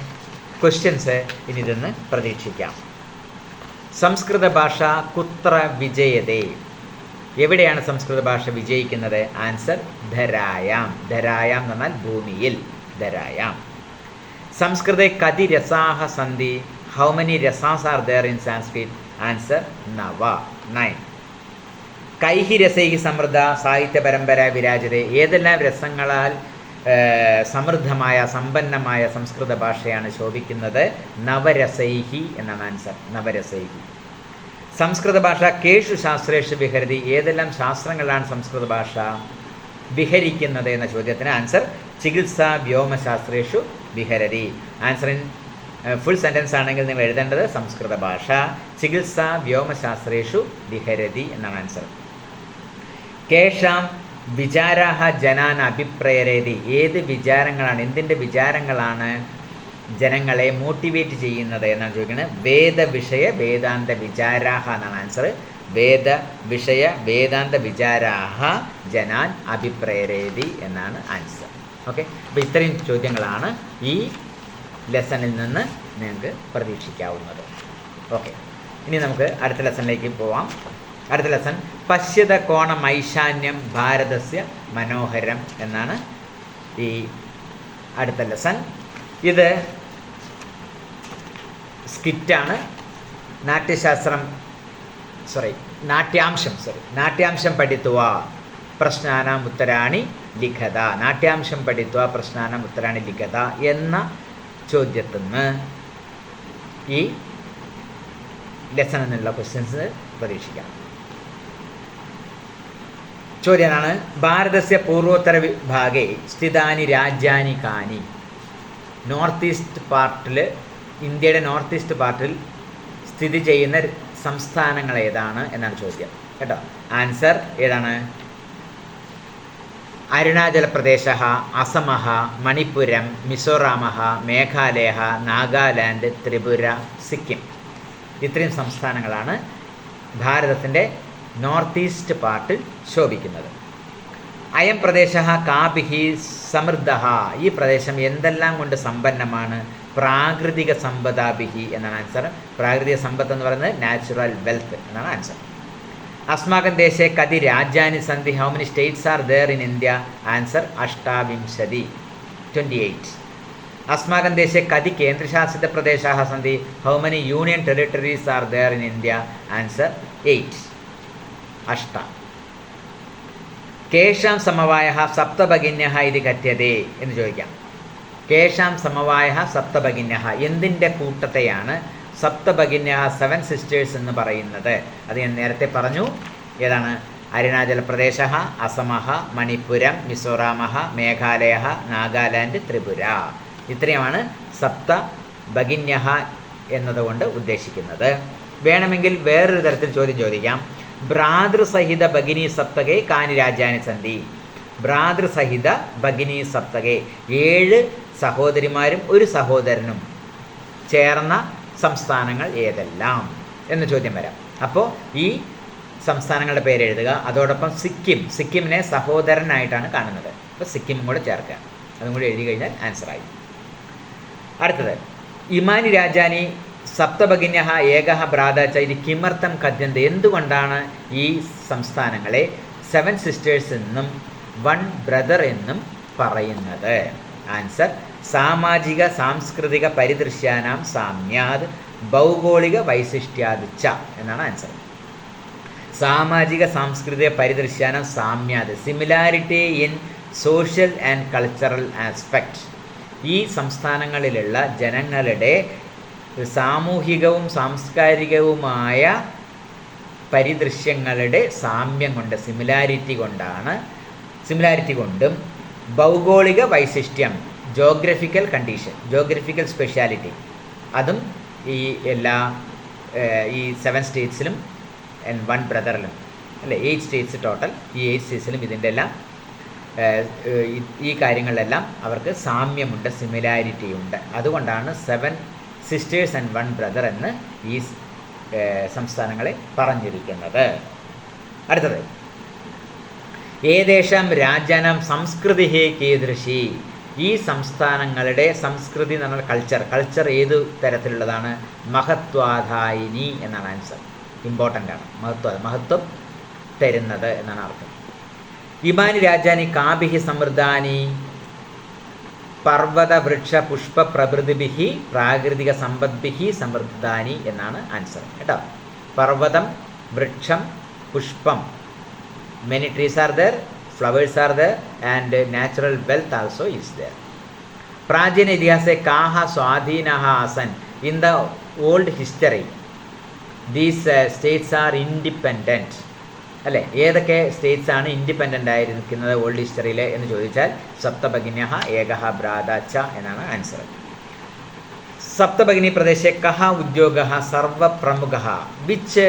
ക്വസ്റ്റ്യൻസ് ഇനി ഇതെന്ന് പ്രതീക്ഷിക്കാം? സംസ്കൃത ഭാഷ കുത്ര വിജയതേ, എവിടെയാണ് സംസ്കൃത ഭാഷ വിജയിക്കുന്നത്? ആൻസർ ധരായാം. ധരായാം എന്ന് പറഞ്ഞാൽ ഭൂമിയിൽ, ധരായാം. സംസ്കൃതെ കതി രസാഹ സന്ധി, how many rasas R there in Sanskrit? Answer നവ, 9. കൈഹി രസൈഹി സമൃദ്ധ സാഹിത്യ പരമ്പര വിരാജതേ, ഏതെല്ലാം രസങ്ങളാൽ സമൃദ്ധമായ സമ്പന്നമായ സംസ്കൃത ഭാഷയാണ് ശോഭിക്കുന്നത്? നവരസൈഹി എന്നാണ് ആൻസർ, നവരസൈഹി. സംസ്കൃത ഭാഷ കേഷു ശാസ്ത്രേഷു വിഹരതി, ഏതെല്ലാം ശാസ്ത്രങ്ങളാണ് സംസ്കൃത ഭാഷ വിഹരിക്കുന്നത് എന്ന ചോദ്യത്തിന് ആൻസർ ചികിത്സാ വ്യോമശാസ്ത്രേഷു വിഹരതി. ആൻസർ ഇൻ ഫുൾ സെൻറ്റൻസ് ആണെങ്കിൽ നിങ്ങൾ എഴുതേണ്ടത് സംസ്കൃത ഭാഷ ചികിത്സാ വ്യോമശാസ്ത്രേഷു വിഹരതി എന്നാണ് ആൻസർ. കേഷാം വിചാരാഹ ജനാൻ അഭിപ്രേരേതി, ഏത് വിചാരങ്ങളാണ്, എന്തിൻ്റെ വിചാരങ്ങളാണ് ജനങ്ങളെ മോട്ടിവേറ്റ് ചെയ്യുന്നത് എന്നാണ് ചോദിക്കുന്നത്. വേദവിഷയ വേദാന്ത വിചാരാഹ എന്നാണ് ആൻസർ. വേദവിഷയ വേദാന്ത വിചാരാഹ ജനാൻ അഭിപ്രേരേതി എന്നാണ് ആൻസർ. ഓക്കെ, അപ്പോൾ ഇത്രയും ചോദ്യങ്ങളാണ് ഈ ലെസണിൽ നിന്ന് നിങ്ങൾക്ക് പ്രതീക്ഷിക്കാവുന്നത്. ഓക്കെ, ഇനി നമുക്ക് അടുത്ത ലെസണിലേക്ക് പോവാം. അടുത്ത ലെസൺ പശ്യത കോണമൈശാന്യം ഭാരതസ്യ മനോഹരം എന്നാണ് ഈ അടുത്ത ലെസൺ. ഇത് സ്കിറ്റാണ്. നാട്യാംശം പഠിത്വ പ്രശ്നാനാം ഉത്തരാണി ലിഖത, നാട്യാംശം പഠിത്വ പ്രശ്നാനാം ഉത്തരാണി ലിഖത എന്ന ചോദ്യത്തിൽ നിന്ന് ഈ ലെസണിൽ നിന്നുള്ള ക്വസ്റ്റ്യൻസ് പ്രതീക്ഷിക്കാം. ചോദ്യമാണ്: ഭാരതസ്യ പൂർവോത്തര വിഭാഗേ സ്ഥിതാനി രാജ്യാനി കാനി, നോർത്ത് ഈസ്റ്റ് പാർട്ടിൽ, ഇന്ത്യയുടെ നോർത്ത് ഈസ്റ്റ് പാർട്ടിൽ സ്ഥിതി ചെയ്യുന്ന സംസ്ഥാനങ്ങൾ ഏതാണ് എന്നാണ് ചോദ്യം. കേട്ടോ. ആൻസർ ഏതാണ്? അരുണാചൽപ്രദേശ, അസം, മണിപ്പുരം, മിസോറാം, മേഘാലയ, നാഗാലാൻഡ്, ത്രിപുര, സിക്കിം. ഇത്രയും സംസ്ഥാനങ്ങളാണ് ഭാരതത്തിൻ്റെ നോർത്ത് ഈസ്റ്റ് പാർട്ടിൽ ശോഭിക്കുന്നത്. അയം പ്രദേശ കാഭിഹി സമൃദ്ധ. ഈ പ്രദേശം എന്തെല്ലാം കൊണ്ട് സമ്പന്നമാണ്? പ്രാകൃതിക സമ്പദാഭിഹി എന്നാണ് ആൻസർ. പ്രാകൃതിക സമ്പത്ത് എന്ന് പറയുന്നത് നാച്ചുറൽ വെൽത്ത് എന്നാണ് ആൻസർ. അസ്മാകൻ ദേശേ കതി രാജ്യാനി സന്ധി. How many states are there in India? Answer അഷ്ടാവിംശതി, 28. അസ്മാകൻ ദേശേ കതി കേന്ദ്രശാസിത പ്രദേശാः സന്തി. How many union territories are there in India? Answer 8, 8. കേഷാം സമവായഃ സപ്തഭഗിന്യഃ ഇതി കഥ്യതേ എന്ന് ചോദിക്കാം. കേഷാം സമവായഃ സപ്തഭഗിന്യഃ, എന്തിൻ്റെ കൂട്ടത്തെയാണ് സപ്തഭഗിന്യഃ 7 സിസ്റ്റേഴ്സ് എന്ന് പറയുന്നത്? അത് ഞാൻ നേരത്തെ പറഞ്ഞു. ഏതാണ്? അരുണാചൽപ്രദേശ, അസം, മണിപ്പുരം, മിസോറാം, മേഘാലയ, നാഗാലാൻഡ്, ത്രിപുര. ഇത്രയുമാണ് സപ്തഭഗിന്യഃ എന്നതുകൊണ്ട് ഉദ്ദേശിക്കുന്നത്. വേണമെങ്കിൽ വേറൊരു തരത്തിൽ ചോദ്യം ചോദിക്കാം. ഭ്രാതൃസഹിത ഭഗിനി സപ്തകെ കാനി രാജ്യാനി സന്ധി? ഭ്രാതൃസഹിത ഭഗിനി സപ്തകെ, 7 സഹോദരിമാരും ഒരു സഹോദരനും ചേർന്ന സംസ്ഥാനങ്ങൾ ഏതെല്ലാം എന്ന ചോദ്യം വരാം. അപ്പോൾ ഈ സംസ്ഥാനങ്ങളുടെ പേര് എഴുതുക. അതോടൊപ്പം സിക്കിമിനെ സഹോദരനായിട്ടാണ് കാണുന്നത്. അപ്പോൾ സിക്കിം കൂടെ ചേർക്കുക. അതും കൂടി എഴുതി കഴിഞ്ഞാൽ ആൻസറായി. അടുത്തത്, ഇമാനി രാജാനി സപ്തഭഗിന്യഃ ഏകഃ ഭ്രാത ച ഇത് കിമർത്ഥം കഥ്യന്തെ? എന്തുകൊണ്ടാണ് ഈ സംസ്ഥാനങ്ങളെ 7 സിസ്റ്റേഴ്സ് എന്നും 1 ബ്രദർ എന്നും പറയുന്നത്? ആൻസർ സാമാജിക സാംസ്കൃതിക പരിദൃശ്യാനാം സാമ്യാത് ഭൗഗോളിക വൈശിഷ്ട്യാത് ച എന്നാണ് ആൻസർ. സാമാജിക സാംസ്കൃതിക പരിദൃശ്യാനാം സാമ്യാത്, similarity in social and cultural aspect. ഈ സംസ്ഥാനങ്ങളിലുള്ള ജനങ്ങളുടെ സാമൂഹികവും സാംസ്കാരികവുമായ പരിദൃശ്യങ്ങളുടെ സാമ്യം കൊണ്ട്, സിമിലാരിറ്റി കൊണ്ടും ഭൗഗോളിക വൈശിഷ്ട്യം, ജോഗ്രഫിക്കൽ കണ്ടീഷൻ, ജോഗ്രഫിക്കൽ സ്പെഷ്യാലിറ്റി, അതും ഈ എല്ലാ ഈ 7 സ്റ്റേറ്റ്സിലും 1 ബ്രദറിലും അല്ലേ, 8 സ്റ്റേറ്റ്സ് ടോട്ടൽ. ഈ 8 സ്റ്റേറ്റ്സിലും ഇതിൻ്റെ എല്ലാം ഈ കാര്യങ്ങളിലെല്ലാം അവർക്ക് സാമ്യമുണ്ട്, സിമിലാരിറ്റി ഉണ്ട്. അതുകൊണ്ടാണ് 7 സിസ്റ്റേഴ്സ് ആൻഡ് 1 ബ്രദർ എന്ന് ഈ സംസ്ഥാനങ്ങളെ പറഞ്ഞിരിക്കുന്നത്. അടുത്തത്, ഏതേഷാം രാജ്യാനാം സംസ്കൃതി കീദൃശി? ഈ സംസ്ഥാനങ്ങളുടെ സംസ്കൃതി എന്ന് പറഞ്ഞാൽ കൾച്ചർ ഏതു തരത്തിലുള്ളതാണ്? മഹത്വാധായിനി എന്നാണ് ആൻസർ. ഇമ്പോർട്ടൻ്റ് ആണ്, മഹത്വം തരുന്നത് എന്നാണ് അർത്ഥം. ഇമാനി രാജ്യാനി കാഭിഹി സമൃദ്ധാനി പർവ്വത വൃക്ഷ പുഷ്പ പ്രഭൃതിഭിഹി പ്രാകൃതിക സമ്പദ്ഭിഹി സമൃദ്ധാനി എന്നാണ് ആൻസർ കേട്ടോ. പർവ്വതം, വൃക്ഷം, പുഷ്പം, many trees are there, flowers are there, and natural wealth also is there. പ്രാചീന ഇതിഹാസെ കാഹ സ്വാധീനഃ ആസൻ? in the old history these states are independent അല്ലേ. ഏതൊക്കെ സ്റ്റേറ്റ്സ് ആണ് ഇൻഡിപെൻഡൻ്റ് ആയിരിക്കുന്നത് ഓൾഡ് ഹിസ്റ്ററിയിൽ എന്ന് ചോദിച്ചാൽ സപ്തഭഗിന്യഃ ഏകഃ ഭ്രാത ച എന്നാണ് ആൻസർ. സപ്തഭഗിനി പ്രദേശേ കഃ ഉദ്യോഗഃ സർവപ്രമുഖഃ? Which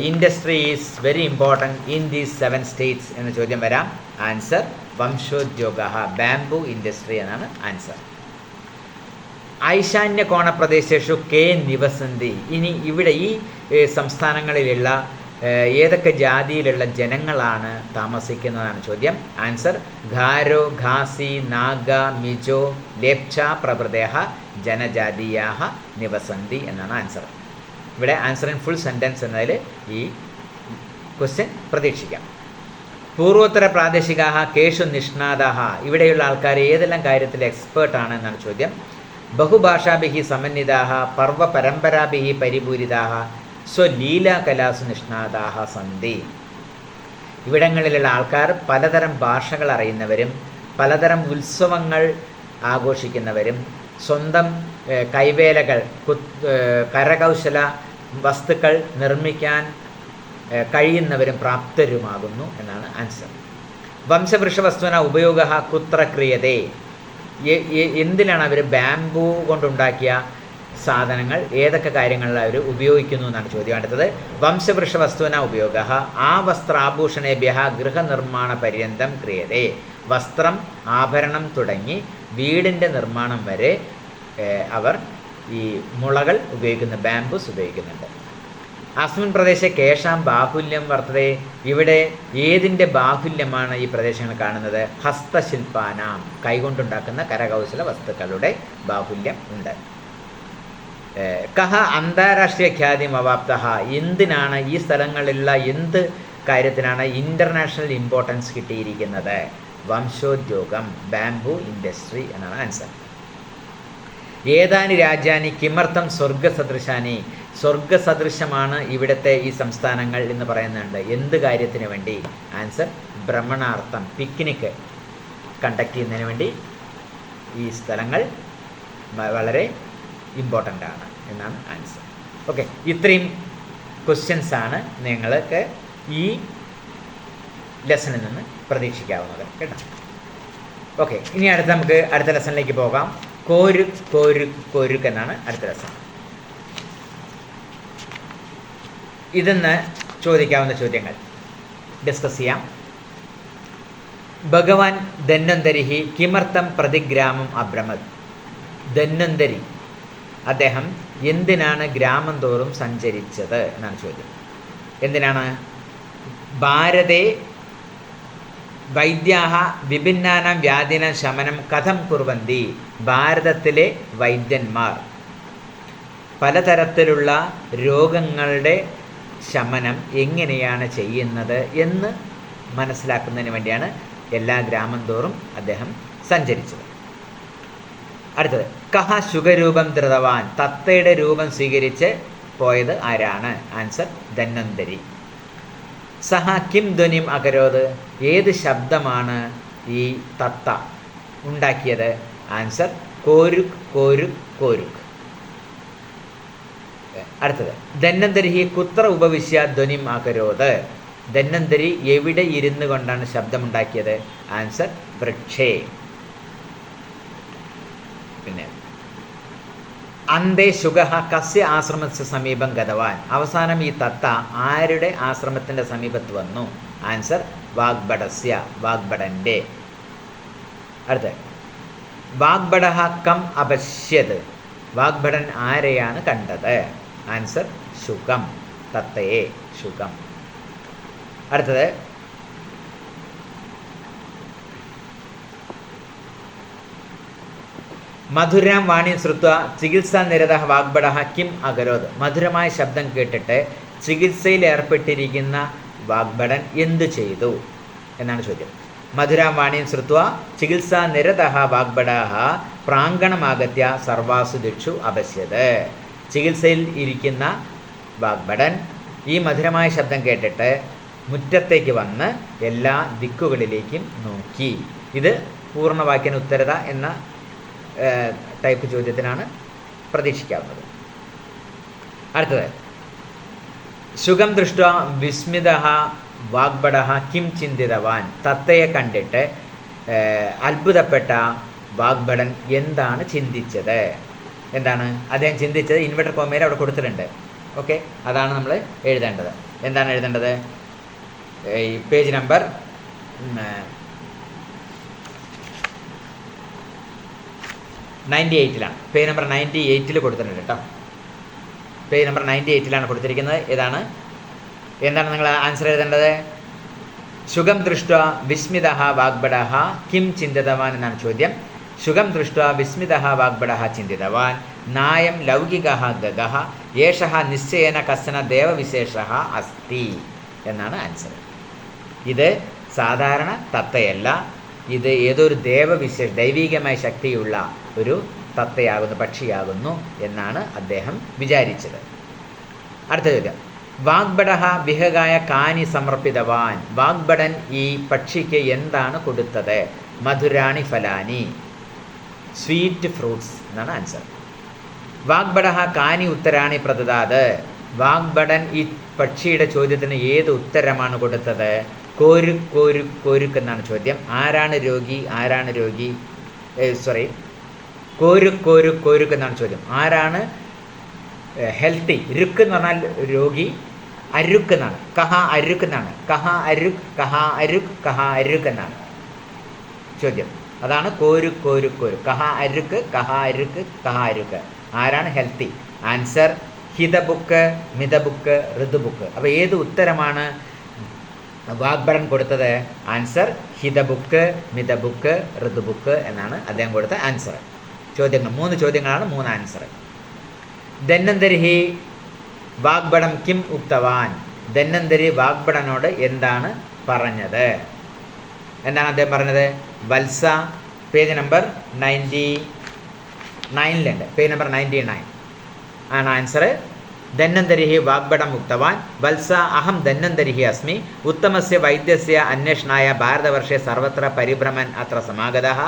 industry is very important in these 7 states എന്ന് ചോദ്യം വരാം. ആൻസർ വംശോദ്യോഗഃ, ബാംബു ഇൻഡസ്ട്രി എന്നാണ് ആൻസർ. ഈശാന്യകോണ പ്രദേശേഷു കെ നിവസന്തി? ഇനി ഇവിടെ ഈ സംസ്ഥാനങ്ങളിലുള്ള ഏതൊക്കെ ജാതിയിലുള്ള ജനങ്ങളാണ് താമസിക്കുന്നതാണ് ചോദ്യം. ആൻസർ ഗാരോ, ഖാസി, നാഗ, മിജോ, ലേപ്ച പ്രഭൃതയഃ ജനജാതീയാः നിവസന്തി എന്നാണ് ആൻസർ. ഇവിടെ ആൻസർ ഇൻ ഫുൾ സെൻറ്റൻസ് എന്നതിൽ ഈ ക്വസ്റ്റ്യൻ പ്രതീക്ഷിക്കാം. പൂർവോത്തര പ്രാദേശികാः കേഷു നിഷ്ണാതാः? ഇവിടെയുള്ള ആൾക്കാർ ഏതെല്ലാം കാര്യത്തിൽ എക്സ്പേർട്ടാണ് എന്നാണ് ചോദ്യം. ബഹുഭാഷാഭിः സമന്വിതാः, പർവ്വപരമ്പരാഭിः പരിപൂരിതാः, സ്വലീലാകലാസു നിഷ്ണാതാः സന്തി? ഇവിടങ്ങളിലുള്ള ആൾക്കാർ പലതരം ഭാഷകൾ അറിയുന്നവരും പലതരം ഉത്സവങ്ങൾ ആഘോഷിക്കുന്നവരും സ്വന്തം കൈവേലകൾ, കരകൗശല വസ്തുക്കൾ നിർമ്മിക്കാൻ കഴിയുന്നവരും പ്രാപ്തരുമാകുന്നു എന്നാണ് ആൻസർ. വംശവൃക്ഷവസ്തുന ഉപയോഗ കുത്ര ക്രിയതേ? എന്തിനാണ് അവർ ബാംബു കൊണ്ടുണ്ടാക്കിയ സാധനങ്ങൾ ഏതൊക്കെ കാര്യങ്ങളിൽ അവർ ഉപയോഗിക്കുന്നു എന്നാണ് ചോദ്യം. അടുത്തത് വംശവൃക്ഷ വസ്തുന ഉപയോഗ ആ വസ്ത്രാഭൂഷണേഭ്യ ഗൃഹനിർമ്മാണ പര്യന്തം ക്രിയതേ. വസ്ത്രം, ആഭരണം തുടങ്ങി വീടിൻ്റെ നിർമ്മാണം വരെ അവർ ഈ മുളകൾ ഉപയോഗിക്കുന്ന ബാംബൂസ് ഉപയോഗിക്കുന്നുണ്ട്. അസ്മിൻ പ്രദേശെ കേശാം ബാഹുല്യം വർത്തതേ. ഇവിടെ ഏതിൻ്റെ ബാഹുല്യമാണ് ഈ പ്രദേശങ്ങൾ കാണുന്നത്? ഹസ്തശില്പാനാം, കൈകൊണ്ടുണ്ടാക്കുന്ന കരകൗശല വസ്തുക്കളുടെ ബാഹുല്യം ഉണ്ട്. കഹ അന്താരാഷ്ട്രീയ ഖ്യാതി അവാപ്ത. എന്തിനാണ് ഈ സ്ഥലങ്ങളിലുള്ള എന്ത് കാര്യത്തിനാണ് ഇൻ്റർനാഷണൽ ഇമ്പോർട്ടൻസ് കിട്ടിയിരിക്കുന്നത്? വംശോദ്യോഗം, ബാംബു ഇൻഡസ്ട്രി എന്നാണ് ആൻസർ. ഏതാനി രാജ്യാനി കിമർത്ഥം സ്വർഗസദൃശാനി. സ്വർഗസദൃശമാണ് ഇവിടുത്തെ ഈ സംസ്ഥാനങ്ങൾ എന്ന് പറയുന്നുണ്ട്. എന്ത് കാര്യത്തിന് വേണ്ടി? ആൻസർ ഭ്രമണാർത്ഥം, പിക്നിക് കണ്ടക്ട് ചെയ്യുന്നതിന് വേണ്ടി ഈ സ്ഥലങ്ങൾ വളരെ ഇമ്പോർട്ടൻ്റ് ആണ് എന്നാണ് ആൻസർ. ഓക്കെ, ഇത്രയും ക്വസ്റ്റ്യൻസാണ് നിങ്ങൾക്ക് ഈ ലെസണിൽ നിന്ന് പ്രതീക്ഷിക്കാവുന്നത് കേട്ടോ. ഓക്കെ, ഇനി നമുക്ക് അടുത്ത ലെസണിലേക്ക് പോകാം. കോരുക്ക് എന്നാണ് അടുത്ത ലെസൺ. ഇതെന്ന് ചോദിക്കാവുന്ന ചോദ്യങ്ങൾ ഡിസ്കസ് ചെയ്യാം. ഭഗവാൻ ധന്വന്തരിഹി കിമർത്ഥം പ്രതിഗ്രാമം അഭ്രമത്. ധന്വന്തരി അദ്ദേഹം എന്തിനാണ് ഗ്രാമം തോറും സഞ്ചരിച്ചത് എന്നാണ് ചോദ്യം. എന്തിനാണ്? ഭാരതേ വൈദ്യാഹ വിഭിന്നാനാം വ്യാധിന ശമനം കഥം കുർവന്തി. ഭാരതത്തിലെ വൈദ്യന്മാർ പലതരത്തിലുള്ള രോഗങ്ങളുടെ ശമനം എങ്ങനെയാണ് ചെയ്യുന്നത് എന്ന് മനസ്സിലാക്കുന്നതിന് വേണ്ടിയാണ് എല്ലാ ഗ്രാമം തോറും അദ്ദേഹം സഞ്ചരിച്ചത്. അടുത്തത് കഹ ശുഖരൂപം ധൃതവാൻ. തത്തയുടെ രൂപം സ്വീകരിച്ച് പോയത് ആരാണ്? ആൻസർ ധന്വന്തരി. സഹ കിം ധ്വനിം അകരോത്. ഏത് ശബ്ദമാണ് ഈ തത്ത ഉണ്ടാക്കിയത്? ആൻസർ കോരുക് കോരുക് കോരുക്. അടുത്തത് ധന്വന്തരി കുത്ര ഉപവിശ്യ ധ്വനിം അകരോത്. ധന്വന്തരി എവിടെ ഇരുന്നു കൊണ്ടാണ് ശബ്ദമുണ്ടാക്കിയത്? ആൻസർ വൃക്ഷേ. പിന്നെ അന്തേ ശുഗഹ കസ്യ ആശ്രമത്തിന് സമീപം ഗതവാൻ. അവസാനം ഈ തത്ത ആരുടെ ആശ്രമത്തിൻ്റെ സമീപത്ത് വന്നു? ആൻസർ വാഗ്ഭടസ്യ, വാഗ്ഭടൻ്റെ. അടുത്ത വാഗ്ഭടഃ കം അപശ്യത്. വാഗ്ഭടൻ ആരെയാണ് കണ്ടത്? ആൻസർ ശുകം, തത്തയെ, ശുകം. അടുത്തത് മധുരാം വാണിം ശ്രുത്വ ചികിത്സാ നിരതഃ വാഗ്ഭടഃ കിം അകരോത്. മധുരമായ ശബ്ദം കേട്ടിട്ട് ചികിത്സയിൽ ഏർപ്പെട്ടിരിക്കുന്ന വാഗ്ഭടൻ എന്തു ചെയ്തു എന്നാണ് ചോദ്യം. മധുരാം വാണിം ശ്രുത്വ ചികിത്സാ നിരതഃ വാഗ്ഭടഃ പ്രാങ്കണമാഗത്യ സർവാസു ദിക്ഷു അപശ്യത്. ചികിത്സയിൽ ഇരിക്കുന്ന വാഗ്ഭടൻ ഈ മധുരമായ ശബ്ദം കേട്ടിട്ട് മുറ്റത്തേക്ക് വന്ന് എല്ലാ ദിക്കുകളിലേക്കും നോക്കി. ഇത് പൂർണ്ണവാക്യന ഉത്തരത എന്ന ടൈപ്പ് ചോദ്യത്തിനാണ് പ്രതീക്ഷിക്കാവുന്നത്. അടുത്തത് ശുകം ദൃഷ്ട വിസ്മിതഃ വാഗ്ഭടഃ കിം ചിന്തിതവാൻ. തത്തയെ കണ്ടിട്ട് അത്ഭുതപ്പെട്ട വാഗ്ഭടൻ എന്താണ് ചിന്തിച്ചത്? എന്താണ് അദ്ദേഹം ചിന്തിച്ചത്? ഇൻവെർട്ടർ കോമയിൽ അവിടെ കൊടുത്തിട്ടുണ്ട്. ഓക്കെ, അതാണ് നമ്മൾ എഴുതേണ്ടത്. എന്താണ് എഴുതേണ്ടത്? ഈ പേജ് നമ്പർ 98 പേജ് നമ്പർ 98 കൊടുത്തിട്ടുണ്ട് കേട്ടോ. പേജ് നമ്പർ 98 കൊടുത്തിരിക്കുന്നത്. എന്താണ് നിങ്ങൾ ആൻസർ എഴുതേണ്ടത്? ശുകം ദൃഷ്ട വിസ്മിതഃ വാഗ്ഭടഃ കിം ചിന്തിതവാൻ എന്നാണ് ചോദ്യം. ശുകം ദൃഷ്ട വിസ്മിതഃ വാഗ്ഭടഃ ചിന്തിതവാൻ നായം ലൗകികഃ ഗഗഃ യേഷഃ നിശ്ചയേന കശ്ചന ദേവവിശേഷഃ അസ്തി എന്നാണ് ആൻസർ. ഇത് സാധാരണ തത്തയല്ല, ഇത് ഏതൊരു ദൈവികമായ ശക്തിയുള്ള ഒരു തത്തയാകുന്നു, പക്ഷിയാകുന്നു എന്നാണ് അദ്ദേഹം വിചാരിച്ചത്. അടുത്ത ചോദ്യം വാഗ്ഭടഃ വിഹകായ കാനി സമർപ്പിതവാൻ. വാഗ്ഭടൻ ഈ പക്ഷിക്ക് എന്താണ് കൊടുത്തത്? മധുരാണി ഫലാനി, സ്വീറ്റ് ഫ്രൂട്ട്സ് എന്നാണ് ആൻസർ. വാഗ്ഭടഃ കാനി ഉത്തരാണി പ്രദദാത്. വാഗ്ഭടൻ ഈ പക്ഷിയുടെ ചോദ്യത്തിന് ഏത് ഉത്തരമാണ് കൊടുത്തത്? കോരുക് കോരുക് കോരുക് എന്നാണ് ചോദ്യം. ആരാണ് രോഗി? കോരുക് കോരുക് കോരുക് എന്നാണ് ചോദ്യം. ആരാണ് ഹെൽത്തി. രുക്ക് എന്ന് പറഞ്ഞാൽ രോഗി, അരുക്ക് എന്നാണ്. കഹ അരുക്ക് എന്നാണ്. കഹ അരുക്ക്, കഹ അരുക്ക്, കഹ അരുക്ക് എന്നാണ് ചോദ്യം. അതാണ് കോരു കോരു കോരു. കഹ അരുക്ക്, കഹ അരുക്ക്, കഹ അരുക്ക്. ആരാണ് ഹെൽത്തി? ആൻസർ ഹിതബുക്ക്, മിതബുക്ക്, ഋതുബുക്ക്. അപ്പോൾ ഏത് ഉത്തരമാണ് വാഗ്ഭടൻ കൊടുത്തത്? ആൻസർ ഹിതബുക്ക്, മിതബുക്ക്, ഋതുബുക്ക് എന്നാണ് അദ്ദേഹം കൊടുത്ത ആൻസർ. ചോദ്യങ്ങൾ 3 ചോദ്യങ്ങളാണ്, 3 ആൻസർ. ധന്വന്തരി വാഗ്ഭടം കിം ഉക്തവാൻ. ധന്വന്തരി വാഗ്ഭടനോട് എന്താണ് പറഞ്ഞത്? എന്താണ് അദ്ദേഹം പറഞ്ഞത്? വത്സ, പേജ് നമ്പർ 99 പേജ് നമ്പർ 99 ആണ് ആൻസർ. ധന്വന്തരി വാഗ്ഭടം ഉക്തവാൻ വത്സ അഹം ധന്വന്തരി അസ്മി ഉത്തമസ്യ വൈദ്യസ്യ അന്വേഷണായ ഭാരതവർഷേ സർവത്ര പരിഭ്രമൻ അത്ര സമാഗതഃ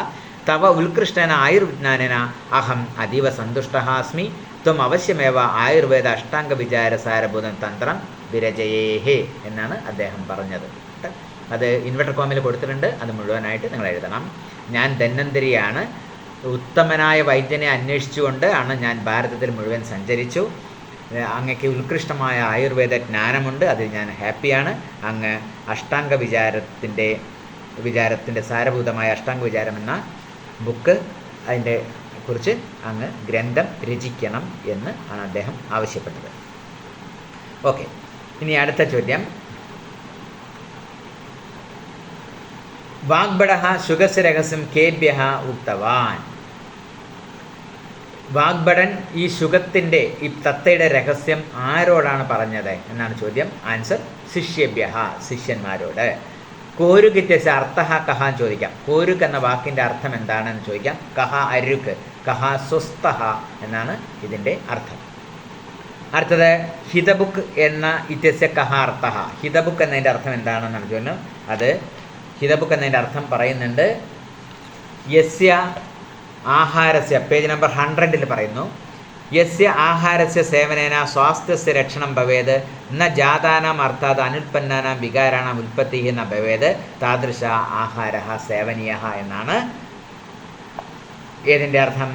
തവ ഉത്കൃഷ്ടേന ആയുർവിജ്ഞാനേന അഹം അതീവ സന്തുഷ്ടഃ അസ്മി ത്വം അവശ്യമേവ ആയുർവേദ അഷ്ടാംഗ വിചാര സാരഭൂതം തന്ത്രം വിരചയേഹേ എന്നാണ് അദ്ദേഹം പറഞ്ഞത്. അത് ഇൻവെർട്ടർ കോമിൽ കൊടുത്തിട്ടുണ്ട്, അത് മുഴുവനായിട്ട് നിങ്ങൾ എഴുതണം. ഞാൻ ധന്വന്തരിയാണ്, ഉത്തമനായ വൈദ്യനെ അന്വേഷിച്ചുകൊണ്ട് ആണ് ഞാൻ ഭാരതത്തിൽ മുഴുവൻ സഞ്ചരിച്ചു. അങ്ങക്ക് ഉത്കൃഷ്ടമായ ആയുർവേദ ജ്ഞാനമുണ്ട്, അതിൽ ഞാൻ ഹാപ്പിയാണ്. അങ്ങ് അഷ്ടാംഗ വിചാരത്തിൻ്റെ സാരഭൂതമായ അഷ്ടാംഗ വിചാരം എന്ന ബുക്ക് അതിൻ്റെ കുറിച്ച് അങ്ങ് ഗ്രന്ഥം രചിക്കണം എന്ന് ആണ് അദ്ദേഹം ആവശ്യപ്പെട്ടത്. ഓക്കെ, ഇനി അടുത്ത ചോദ്യം. വാഗ്ഭടഃ ശുഗസ്യ രഹസ്യം കേഭ്യഃ ഉക്തവാൻ. വാഗ്ഭടൻ ഈ ശുഗത്തിൻ്റെ, ഈ തത്തയുടെ രഹസ്യം ആരോടാണ് പറഞ്ഞത് എന്നാണ് ചോദ്യം. ആൻസർ ശിഷ്യഭ്യഃ, ശിഷ്യന്മാരോട്. കോരുകിത്യസ്യ അർത്ഥഃ കഹ എന്ന് ചോദിക്കാം. കോരുക്ക് എന്ന വാക്കിൻ്റെ അർത്ഥം എന്താണെന്ന് ചോദിക്കാം. കഹ അരുക്ക്, കഹ സ്വസ്ഥഃ എന്നാണ് ഇതിൻ്റെ അർത്ഥം. അടുത്തത് ഹിതബുക്ക് എന്ന ഇത്യസ്യ കഹ അർത്ഥഃ. ഹിതബുക്ക് എന്നതിൻ്റെ അർത്ഥം എന്താണെന്നാണ് ചോദിക്കുന്നത്. അത് ഹിതബുക്ക് എന്നതിൻ്റെ അർത്ഥം പറയുന്നുണ്ട്. യസ്യ ആഹാരസ്യ, പേജ് നമ്പർ 100 പറയുന്നു. യസ്യ ആഹാരസ്യ സേവനേന സ്വാസ്ഥ്യസ്യ രക്ഷണം ഭവേത് ന ജാതാനാം അർത്ഥാത് അനുൽപ്പന്നാനാം വികാരാണാം ഉൽപ്പത്തി ന ഭവേത് താദൃശ ആഹാരഃ സേവനീയഃ എന്നാണ് ഏതിൻ്റെ അർത്ഥം?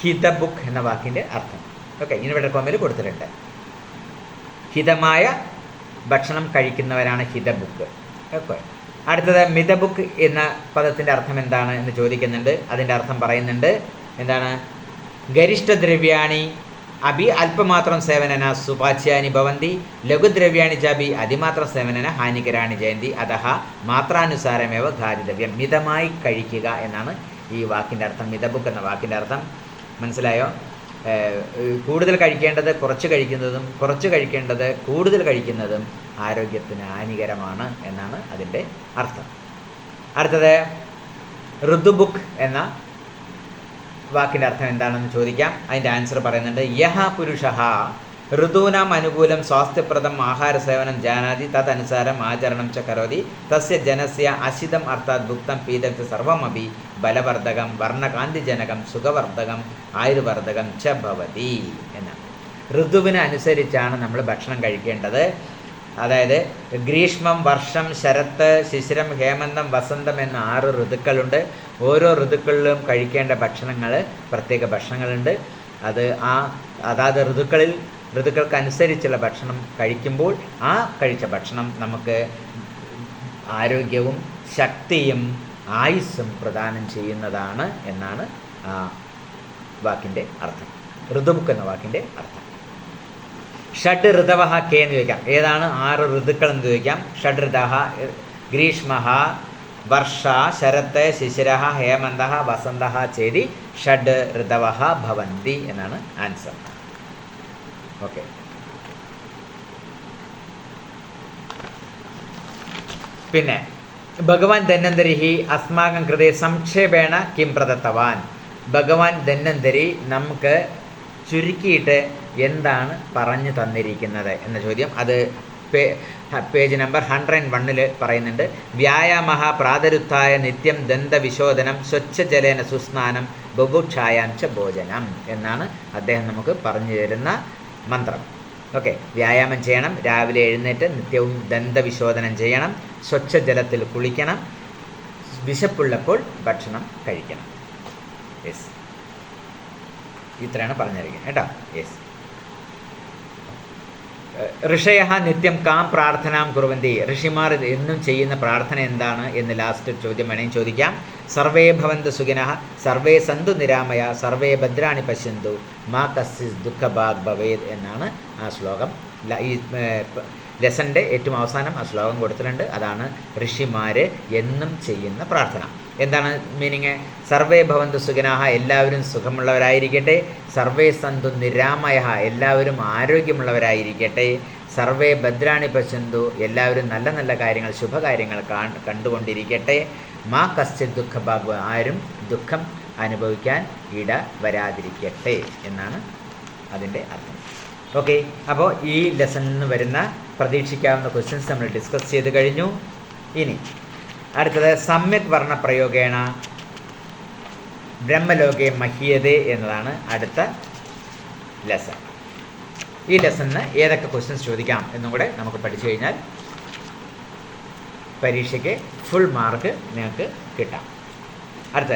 ഹിതബുക്ക് എന്ന വാക്കിൻ്റെ അർത്ഥം. ഓക്കെ, ഇൻവെർട്ടർ കോമിൽ കൊടുത്തിട്ടുണ്ട്. ഹിതമായ ഭക്ഷണം കഴിക്കുന്നവരാണ് ഹിതബുക്ക്. ഓക്കെ, അടുത്തത് മിതബുക്ക് എന്ന പദത്തിൻ്റെ അർത്ഥം എന്താണ് എന്ന് ചോദിക്കുന്നുണ്ട്. അതിൻ്റെ അർത്ഥം പറയുന്നുണ്ട്. എന്താണ്? ഗരിഷ്ഠദ്രവ്യാണി അഭി അല്പമാത്രം സേവനന സുപാച്യാനി ഭവന്തി ലഘുദ്രവ്യാണി ചാപി അതിമാത്രം സേവനന ഹാനികരാണി ജയന്തി അതഹ മാത്രാനുസാരമേവ ഖാദിതവ്യം. മിതമായി കഴിക്കുക എന്നാണ് ഈ വാക്കിൻ്റെ അർത്ഥം. മിതബുക്ക് എന്ന വാക്കിൻ്റെ അർത്ഥം മനസ്സിലായോ? കൂടുതൽ കഴിക്കേണ്ടത് കുറച്ച് കഴിക്കുന്നതും കുറച്ച് കഴിക്കേണ്ടത് കൂടുതൽ കഴിക്കുന്നതും ആരോഗ്യത്തിന് ഹാനികരമാണ് എന്നാണ് അതിൻ്റെ അർത്ഥം. അടുത്തത് ഋതുബുക്ക് എന്ന വാക്കിൻ്റെ അർത്ഥം എന്താണെന്ന് ചോദിക്കാം. അതിൻ്റെ ആൻസർ പറയുന്നുണ്ട്. യഹ പുരുഷഃ ഋതൂനാം അനുകൂലം സ്വാസ്ഥ്യപ്രദം ആഹാര സേവനം ജാനാതി തദനുസാരം ആചരണം ച കരോതി തസ്യ ജനസ്യ അശിതം അർത്ഥാത് ഭുക്തം പീതം ച സർവമപി ബലവർദ്ധകം വർണ്ണകാന്തിജനകം സുഖവർദ്ധകം ആയുർവർദ്ധകം ച ഭവതി എന്നാണ്. ഋതുവിന് അനുസരിച്ചാണ് നമ്മൾ ഭക്ഷണം കഴിക്കേണ്ടത്. അതായത് ഗ്രീഷ്മം, വർഷം, ശരത്ത്, ശിശിരം, ഹേമന്തം, വസന്തം എന്ന 6 ഋതുക്കളുണ്ട്. ഓരോ ഋതുക്കളിലും കഴിക്കേണ്ട ഭക്ഷണങ്ങൾ, പ്രത്യേക ഭക്ഷണങ്ങളുണ്ട്. അത് അതാത് ഋതുക്കൾക്കനുസരിച്ചുള്ള ഭക്ഷണം കഴിക്കുമ്പോൾ ആ കഴിച്ച ഭക്ഷണം നമുക്ക് ആരോഗ്യവും ശക്തിയും ആയുസ്സും പ്രദാനം ചെയ്യുന്നതാണ് എന്നാണ് ആ വാക്കിൻ്റെ അർത്ഥം. ഋതുബുക്ക് എന്ന വാക്കിൻ്റെ അർത്ഥം. ഷഡ് ഋതവഃ കെ എന്ന് ചോദിക്കാം. ഏതാണ് 6 ഋതുക്കൾ എന്ന് ചോദിക്കാം. ഷഡ് ഋതഃ ഗ്രീഷ്മഃ, വർഷ, ശരത്, ശിശിരഃ, ഹേമന്തഃ, വസന്തഃ ചേതി ഷഡ് ഋതവഃ ഭവന്തി എന്നാണ് ആൻസർ. ഓക്കെ, പിന്നെ ഭഗവാൻ ധന്വന്തരി അസ്മാകം കൃതേ സംക്ഷേപേണ കിം പ്രദത്തവാൻ. ഭഗവാൻ ധന്വന്തരി നമുക്ക് ചുരുക്കിയിട്ട് എന്താണ് പറഞ്ഞു തന്നിരിക്കുന്നത് എന്ന ചോദ്യം. അത് പേജ് നമ്പർ 101 പറയുന്നുണ്ട്. വ്യായാമഃ പ്രാതരുത്ഥായ നിത്യം ദന്തവിശോധനം സ്വച്ഛജലേന സുസ്നാനം ബുഭുക്ഷായാം ച ഭോജനം എന്നാണ് അദ്ദേഹം നമുക്ക് പറഞ്ഞു തരുന്ന മന്ത്രം. ഓക്കെ, വ്യായാമം ചെയ്യണം, രാവിലെ എഴുന്നേറ്റ് നിത്യവും ദന്തവിശോധനം ചെയ്യണം, സ്വച്ഛജലത്തിൽ കുളിക്കണം, വിശപ്പുള്ളപ്പോൾ ഭക്ഷണം കഴിക്കണം. യെസ്, ഇത്രയാണ് പറഞ്ഞിരിക്കുന്നത് കേട്ടോ. യെസ്. ഋഷയः നിത്യം കാം പ്രാർത്ഥനാം കുറുവന്തി. ഋഷിമാർ എന്നും ചെയ്യുന്ന പ്രാർത്ഥന എന്താണ് എന്ന് ലാസ്റ്റ് ചോദ്യം വേണമെങ്കിൽ ചോദിക്കാം. സർവേ ഭവന്തു സുഖിനഃ സർവേ സന്തു നിരാമയ സർവേ ഭദ്രാണി പശ്യന്തു മാ കശ്ചിത് ദുഃഖഭാഗ് ഭവേത് എന്നാണ് ആ ശ്ലോകം. ഈ ലെസൻ്റെ ഏറ്റവും അവസാനം ആ ശ്ലോകം കൊടുത്തിട്ടുണ്ട്. അതാണ് ഋഷിമാർ എന്നും ചെയ്യുന്ന പ്രാർത്ഥന. എന്താണ് മീനിങ്? സർവേ ഭവന്തു സുഖിനഃ എല്ലാവരും സുഖമുള്ളവരായിരിക്കട്ടെ, സർവേ സന്തു നിരാമയ എല്ലാവരും ആരോഗ്യമുള്ളവരായിരിക്കട്ടെ, സർവേ ഭദ്രാണി പശ്യന്തു എല്ലാവരും നല്ല നല്ല കാര്യങ്ങൾ ശുഭകാര്യങ്ങൾ കണ്ടുകൊണ്ടിരിക്കട്ടെ, മാ കശ്ചിത് ദുഃഖഭാഗ് ആരും ദുഃഖം അനുഭവിക്കാൻ ഇട വരാതിരിക്കട്ടെ എന്നാണ് അതിൻ്റെ അർത്ഥം. ഓക്കെ, അപ്പോൾ ഈ ലെസണിൽ നിന്ന് വരുന്ന പ്രതീക്ഷിക്കാവുന്ന ക്വസ്റ്റ്യൻസ് നമ്മൾ ഡിസ്കസ് ചെയ്ത് കഴിഞ്ഞു. ഇനി അടുത്തത് സമ്യക് വർണ്ണ പ്രയോഗേണ ബ്രഹ്മലോകെ മഹ്യതേ എന്നതാണ് അടുത്ത ലെസൺ. ഈ ലെസണിന് ഏതൊക്കെ ക്വസ്റ്റ്യൻസ് ചോദിക്കാം എന്നും കൂടെ നമുക്ക് പഠിച്ചു കഴിഞ്ഞാൽ പരീക്ഷയ്ക്ക് ഫുൾ മാർക്ക് നിങ്ങൾക്ക് കിട്ടാം. അടുത്ത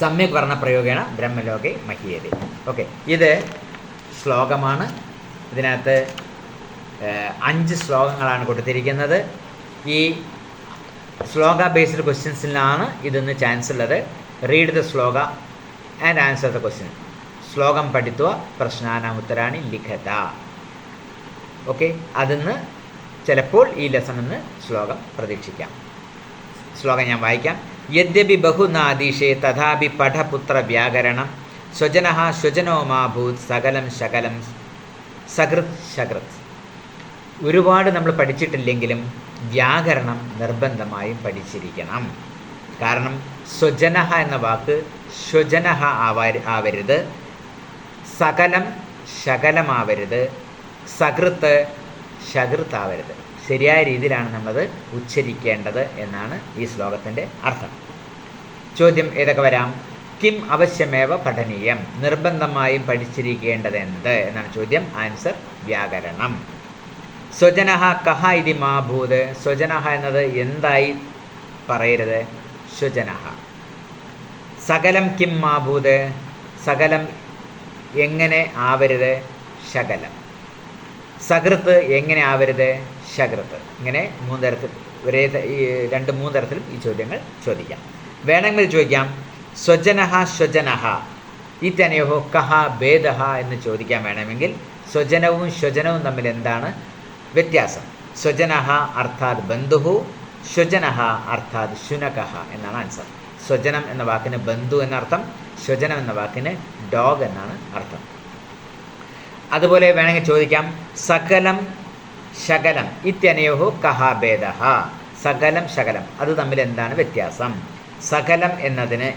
സമ്യക് വർണ്ണ പ്രയോഗേണ ബ്രഹ്മലോകെ മഹ്യതേ. ഓക്കെ, ഇത് ശ്ലോകമാണ്. ഇതിനകത്ത് 5 ശ്ലോകങ്ങളാണ് കൊടുത്തിരിക്കുന്നത്. ഈ ശ്ലോക ബേസ്ഡ് ക്വസ്റ്റ്യൻസിലാണ് ഇതിന്ന് ചാൻസ് ഉള്ളത്. Read the shloka and answer the question. ശ്ലോകം പഠിത്വ പ്രശ്നാനാം ഉത്തരാണി ലിഖത. ഓക്കെ, അതിന്ന് ചിലപ്പോൾ ഈ ലെസണിൽ നിന്ന് ശ്ലോകം പ്രതീക്ഷിക്കാം. ശ്ലോകം ഞാൻ വായിക്കാം. യദ്യപി ബഹുനാദീശേ തഥാപി പഠപുത്ര വ്യാകരണം സ്വജനഃ സ്വജനോ മാഭൂത് സകലം ശകലം സകൃത് ശകൃത്. ഒരുപാട് നമ്മൾ പഠിച്ചിട്ടില്ലെങ്കിലും വ്യാകരണം നിർബന്ധമായും പഠിച്ചിരിക്കണം. കാരണം സ്വജനഃ എന്ന വാക്ക് സ്വജനഃ ആവരുത്, സകലം ശകലമാവരുത്, സകൃത്ത് ശകൃത്ത് ആവരുത്. ശരിയായ രീതിയിലാണ് നമ്മളത് ഉച്ചരിക്കേണ്ടത് എന്നാണ് ഈ ശ്ലോകത്തിൻ്റെ അർത്ഥം. ചോദ്യം ഏതൊക്കെ വരാം? കിം അവശ്യമേവ പഠനീയം, നിർബന്ധമായും പഠിച്ചിരിക്കേണ്ടത് എന്ത് എന്നാണ് ചോദ്യം. ആൻസർ വ്യാകരണം. സ്വജനഃ കഹ ഇതി മാഭൂത്, സ്വജനഃ എന്നത് എന്തായി പറയരുത്, സ്വജനഃ. സകലം കിം മാഭൂത്, സകലം എങ്ങനെ ആവരുത്, ശകലം. സകൃത്ത് എങ്ങനെ ആവരുത്, ശകൃത്ത്. ഇങ്ങനെ 3 തരത്തിൽ ഒരേ 2-3 തരത്തിലും ഈ ചോദ്യങ്ങൾ ചോദിക്കാം. വേണമെങ്കിൽ ചോദിക്കാം സ്വജനഃ സ്വജനഃ ഇത്യനയോഹോ കഹ ഭേദഃ എന്ന് ചോദിക്കാൻ വേണമെങ്കിൽ സ്വജനവും സ്വജനവും തമ്മിൽ എന്താണ് വ്യത്യാസം? സ്വജനഃ അർത്ഥാത് ബന്ധുഹു, സ്വജനഃ അർത്ഥാത് ശുനകഃ എന്നാണ് ആൻസർ. സ്വജനം എന്ന വാക്കിന് ബന്ധു എന്നർത്ഥം, സ്വജനം എന്ന വാക്കിന് ഡോഗ് എന്നാണ് അർത്ഥം. അതുപോലെ വേണമെങ്കിൽ ചോദിക്കാം സകലം ശകലം ഇത്യനയോഹോ കഹ ഭേദഃ. സകലം ശകലം അത് തമ്മിൽ എന്താണ് വ്യത്യാസം? സകലം എന്നതിന്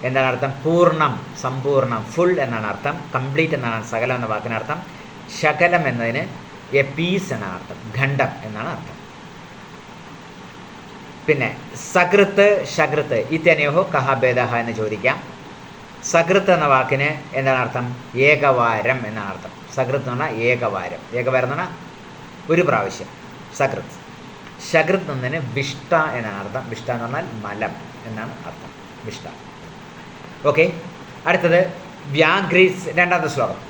എന്താണ് അർത്ഥം? പൂർണ്ണം, സമ്പൂർണ്ണം, ഫുൾ എന്നാണ് അർത്ഥം. കംപ്ലീറ്റ് എന്നാണ് സകലം എന്ന വാക്കിനർത്ഥം. ശകലം എന്നതിന് എ പീസ് എന്നാണ് അർത്ഥം, ഖണ്ഡം എന്നാണ് അർത്ഥം. പിന്നെ സകൃത്ത് ശകൃത്ത് ഇത്യനയോഹോ കഹ ഭേദഃ എന്ന് ചോദിക്കാം. സകൃത്ത് എന്ന വാക്കിന് എന്താണ് അർത്ഥം? ഏകവാരം എന്നാണ് അർത്ഥം. സകൃത്ത് എന്ന് പറഞ്ഞാൽ ഏകവാരം. ഏകവാരം എന്ന് പറഞ്ഞാൽ ഒരു പ്രാവശ്യം, സകൃത്ത്. ശകൃത്ത് എന്നതിന് വിഷ്ട എന്നാണ് അർത്ഥം. വിഷ്ട എന്ന് പറഞ്ഞാൽ മലം എന്നാണ് അർത്ഥം, വിഷ്ട. ഓക്കെ, അടുത്തത് വ്യാഘ്രീസ്. രണ്ടാമത്തെ ശ്ലോകം.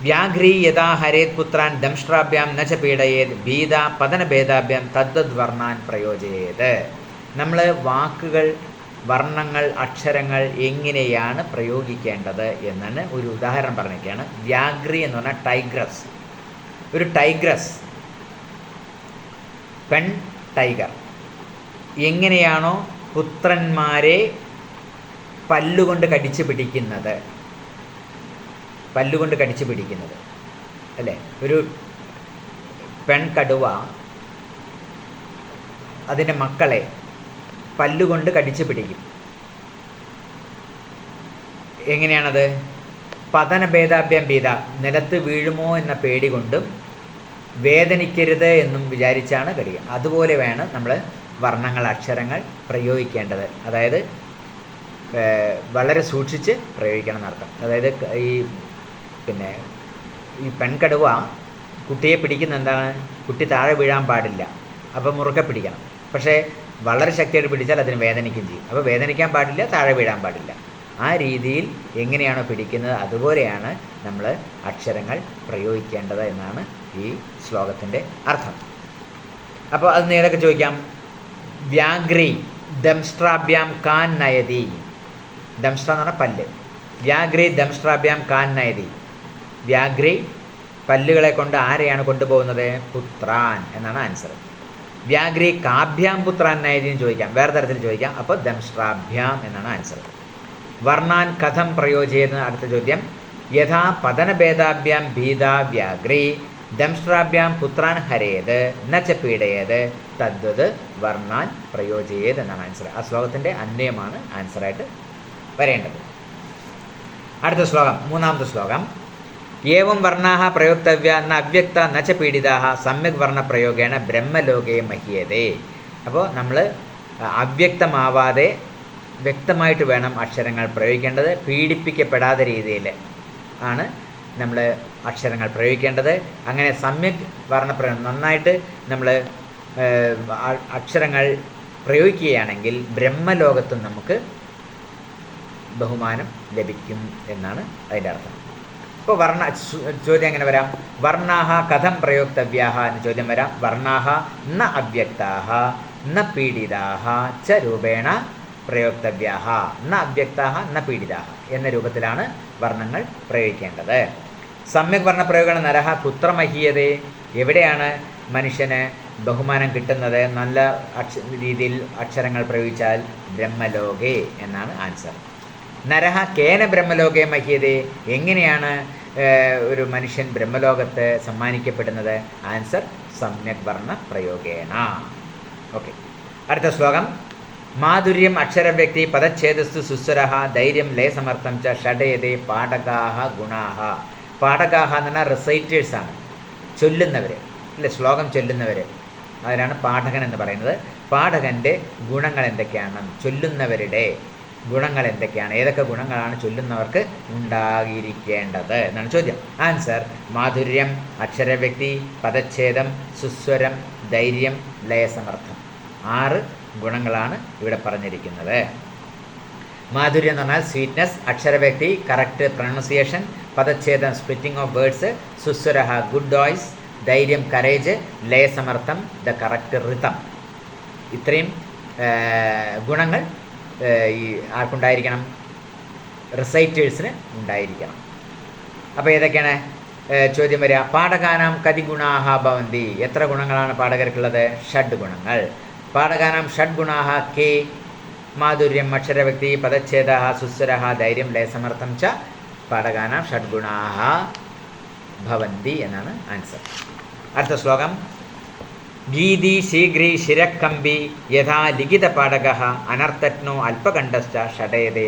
വ്യാഘ്രീ യഥാ ഹരേത് പുത്രാൻ ദംഷ്ട്രാഭ്യാം നച പീഡയേത് ഭീത പതനഭേദാഭ്യാം തദ്വദ് വർണ്ണാൻ പ്രയോജയേത്. നമ്മൾ വാക്കുകൾ, വർണ്ണങ്ങൾ, അക്ഷരങ്ങൾ എങ്ങനെയാണ് പ്രയോഗിക്കേണ്ടത് എന്നാണ് ഒരു ഉദാഹരണം പറഞ്ഞിരിക്കുകയാണ്. വ്യാഘ്രി എന്ന് പറഞ്ഞാൽ ടൈഗ്രസ്. ഒരു ടൈഗ്രസ്, പെൺ ടൈഗർ എങ്ങനെയാണോ പുത്രന്മാരെ പല്ലുകൊണ്ട് കടിച്ചു പിടിക്കുന്നത്, പല്ലുകൊണ്ട് കടിച്ചു പിടിക്കുന്നത് അല്ലേ? ഒരു പെൺകടുവ അതിൻ്റെ മക്കളെ പല്ലുകൊണ്ട് കടിച്ചു പിടിക്കും. എങ്ങനെയാണത്? പതനഭേദാഭ്യം ഭീത, നിലത്ത് വീഴുമോ എന്ന പേടി കൊണ്ടും വേദനിക്കരുത് എന്നും വിചാരിച്ചാണ് കടിക്കുക. അതുപോലെ വേണം നമ്മൾ വർണ്ണങ്ങൾ, അക്ഷരങ്ങൾ പ്രയോഗിക്കേണ്ടത്. അതായത് വളരെ സൂക്ഷിച്ച് പ്രയോഗിക്കണം എന്നർത്ഥം. അതായത് ഈ പെൺകടുവ കുട്ടിയെ പിടിക്കുന്ന എന്താണ്? കുട്ടി താഴെ വീഴാൻ പാടില്ല, അപ്പോൾ മുറുക്കെ പിടിക്കണം. പക്ഷേ വളരെ ശക്തിയായിട്ട് പിടിച്ചാൽ അതിന് വേദനിക്കുകയും ചെയ്യും. അപ്പോൾ വേദനിക്കാൻ പാടില്ല, താഴെ വീഴാൻ പാടില്ല. ആ രീതിയിൽ എങ്ങനെയാണോ പിടിക്കുന്നത് അതുപോലെയാണ് നമ്മൾ അക്ഷരങ്ങൾ പ്രയോഗിക്കേണ്ടത് എന്നാണ് ഈ ശ്ലോകത്തിൻ്റെ അർത്ഥം. അപ്പോൾ അത് നേരൊക്കെ ചോദിക്കാം. വ്യാഗ്രി ദംഷ്ട്രാഭ്യാം കാൻ നയതി. ദംഷ്ട്ര എന്ന് പറഞ്ഞാൽ പല്ല്. വ്യാഗ്രി ദംഷ്ട്രാഭ്യാം കാൻ നയതി. വ്യാഗ്രി പല്ലുകളെ കൊണ്ട് ആരെയാണ് കൊണ്ടുപോകുന്നത്? പുത്രാൻ എന്നാണ് ആൻസർ. വ്യാഗ്രി കാഭ്യാം പുത്രാൻ നയതി എന്ന് ചോദിക്കാം, വേറെ തരത്തിൽ ചോദിക്കാം. അപ്പോൾ ദംഷ്ട്രാഭ്യാം എന്നാണ് ആൻസർ. വർണ്ണാൻ കഥം പ്രയോജയെന്ന് അടുത്ത ചോദ്യം. യഥാ പതനഭേദാഭ്യാം ഭീതാ വ്യാഗ്രി ദംഷ്ട്രാഭ്യാം പുത്രാൻ ഹരേത് നച്ച പീഡയേത് തദ്വത് വർണ്ണാൻ പ്രയോജയേത് എന്നാണ് ആൻസർ. ആ ശ്ലോകത്തിൻ്റെ അന്വയമാണ് ആൻസറായിട്ട് വരേണ്ടത്. അടുത്ത ശ്ലോകം, മൂന്നാമത്തെ ശ്ലോകം. ഏവം വർണ്ണാഹ പ്രയോക്തവ്യ ന അവ്യക്ത നച്ച പീഡിതാഹ സമ്യക് വർണ്ണപ്രയോഗേണ ബ്രഹ്മലോകേ മഹ്യതേ. അപ്പോൾ നമ്മൾ അവ്യക്തമാവാതെ വ്യക്തമായിട്ട് വേണം അക്ഷരങ്ങൾ പ്രയോഗിക്കേണ്ടത്. പീഡിപ്പിക്കപ്പെടാത്ത രീതിയിൽ ആണ് നമ്മൾ അക്ഷരങ്ങൾ പ്രയോഗിക്കേണ്ടത്. അങ്ങനെ സമ്യക് വർണ്ണപ്രയോഗം നന്നായിട്ട് നമ്മൾ അക്ഷരങ്ങൾ പ്രയോഗിക്കുകയാണെങ്കിൽ ബ്രഹ്മലോകത്തും നമുക്ക് ബഹുമാനം ലഭിക്കും എന്നാണ് അതിൻ്റെ അർത്ഥം. ഇപ്പോൾ ചോദ്യം എങ്ങനെ വരാം? വർണ്ണാഹ കഥം പ്രയോക്തവ്യാഹ എന്ന ചോദ്യം വരാം. വർണ്ണാഹ ന അവ്യക്താഹ ന പീഡിതാഹ ച രൂപേണ പ്രയോക്തവ്യാഹ. ന അവ്യക്താഹ ന പീഡിതാഹ എന്ന രൂപത്തിലാണ് വർണ്ണങ്ങൾ പ്രയോഗിക്കേണ്ടത്. സമ്യക് വർണ്ണപ്രയോഗമാണ് നരഹ കുത്ര മഹീയതേ. എവിടെയാണ് മനുഷ്യന് ബഹുമാനം കിട്ടുന്നത്? നല്ല രീതിയിൽ അക്ഷരങ്ങൾ പ്രയോഗിച്ചാൽ ബ്രഹ്മലോകേ എന്നാണ് ആൻസർ. നരഹ കേന ബ്രഹ്മലോകേ മഹ്യതേ. എങ്ങനെയാണ് ഒരു മനുഷ്യൻ ബ്രഹ്മലോകത്ത് സമ്മാനിക്കപ്പെടുന്നത്? ആൻസർ സമ്യക് വർണ്ണ പ്രയോഗേണ. ഓക്കെ, അടുത്ത ശ്ലോകം. മാധുര്യം അക്ഷരവ്യക്തി പദച്ഛേദസ്തു സുസ്വരഃ ധൈര്യം ലയസമർത്ഥം ച ഷഡയതേ പാഠകാഹ ഗുണാഹ. പാഠകാഹ എന്ന് പറഞ്ഞാൽ റിസൈറ്റേഴ്സാണ്, ചൊല്ലുന്നവർ അല്ലേ, ശ്ലോകം ചൊല്ലുന്നവർ. അതിനാണ് പാഠകൻ എന്ന് പറയുന്നത്. പാഠകൻ്റെ ഗുണങ്ങൾ എന്തൊക്കെയാണ്? ചൊല്ലുന്നവരുടെ ഗുണങ്ങൾ എന്തൊക്കെയാണ്? ഏതൊക്കെ ഗുണങ്ങളാണ് ചൊല്ലുന്നവർക്ക് ഉണ്ടായിരിക്കേണ്ടത് എന്നാണ് ചോദ്യം. ആൻസർ മാധുര്യം, അക്ഷരവ്യക്തി, പദച്ഛേദം, സുസ്വരം, ധൈര്യം, ലയസമർത്ഥം. 6 ഗുണങ്ങളാണ് ഇവിടെ പറഞ്ഞിരിക്കുന്നത്. മാധുര്യം എന്ന് പറഞ്ഞാൽ സ്വീറ്റ്നസ്, അക്ഷരവ്യക്തി കറക്റ്റ് പ്രൊണൗൺസിയേഷൻ, പദച്ഛേദം സ്പ്ലിറ്റിംഗ് ഓഫ് വേർഡ്സ്, സുസ്വരഹ ഗുഡ് വോയിസ്, ധൈര്യം കറേജ്, ലയസമർത്ഥം ദ കറക്റ്റ് റിതം. ഇത്രയും ഗുണങ്ങൾ ഈ ആർക്കുണ്ടായിരിക്കണം? റിസൈറ്റേഴ്സിന് ഉണ്ടായിരിക്കണം. അപ്പോൾ ഏതൊക്കെയാണ് ചോദ്യം വരിക? പാഠകാനാം കതി ഗുണാഹ ഭവന്തി. എത്ര ഗുണങ്ങളാണ് പാഠകർക്കുള്ളത്? 6 ഗുണങ്ങൾ. പാഠകാനാം 6 ഗുണാഹ കെ. മാധുര്യം, അക്ഷരവ്യക്തി, പദച്ഛേദ, സുസ്വരഃ, ധൈര്യം, ലയസമർത്ഥം ച പാഠകാനാം 6 ഗുണാഹ ഭവന്തി എന്നാണ് ആൻസർ. അടുത്ത ശ്ലോകം. ഗീതി ശീഘ്രി ശിരക്കമ്പി യഥാ ലിഖിത പാഠകഃ അനർത്ഥജ്ഞോ അല്പകണ്ഠശ്ച ഷഡയതേ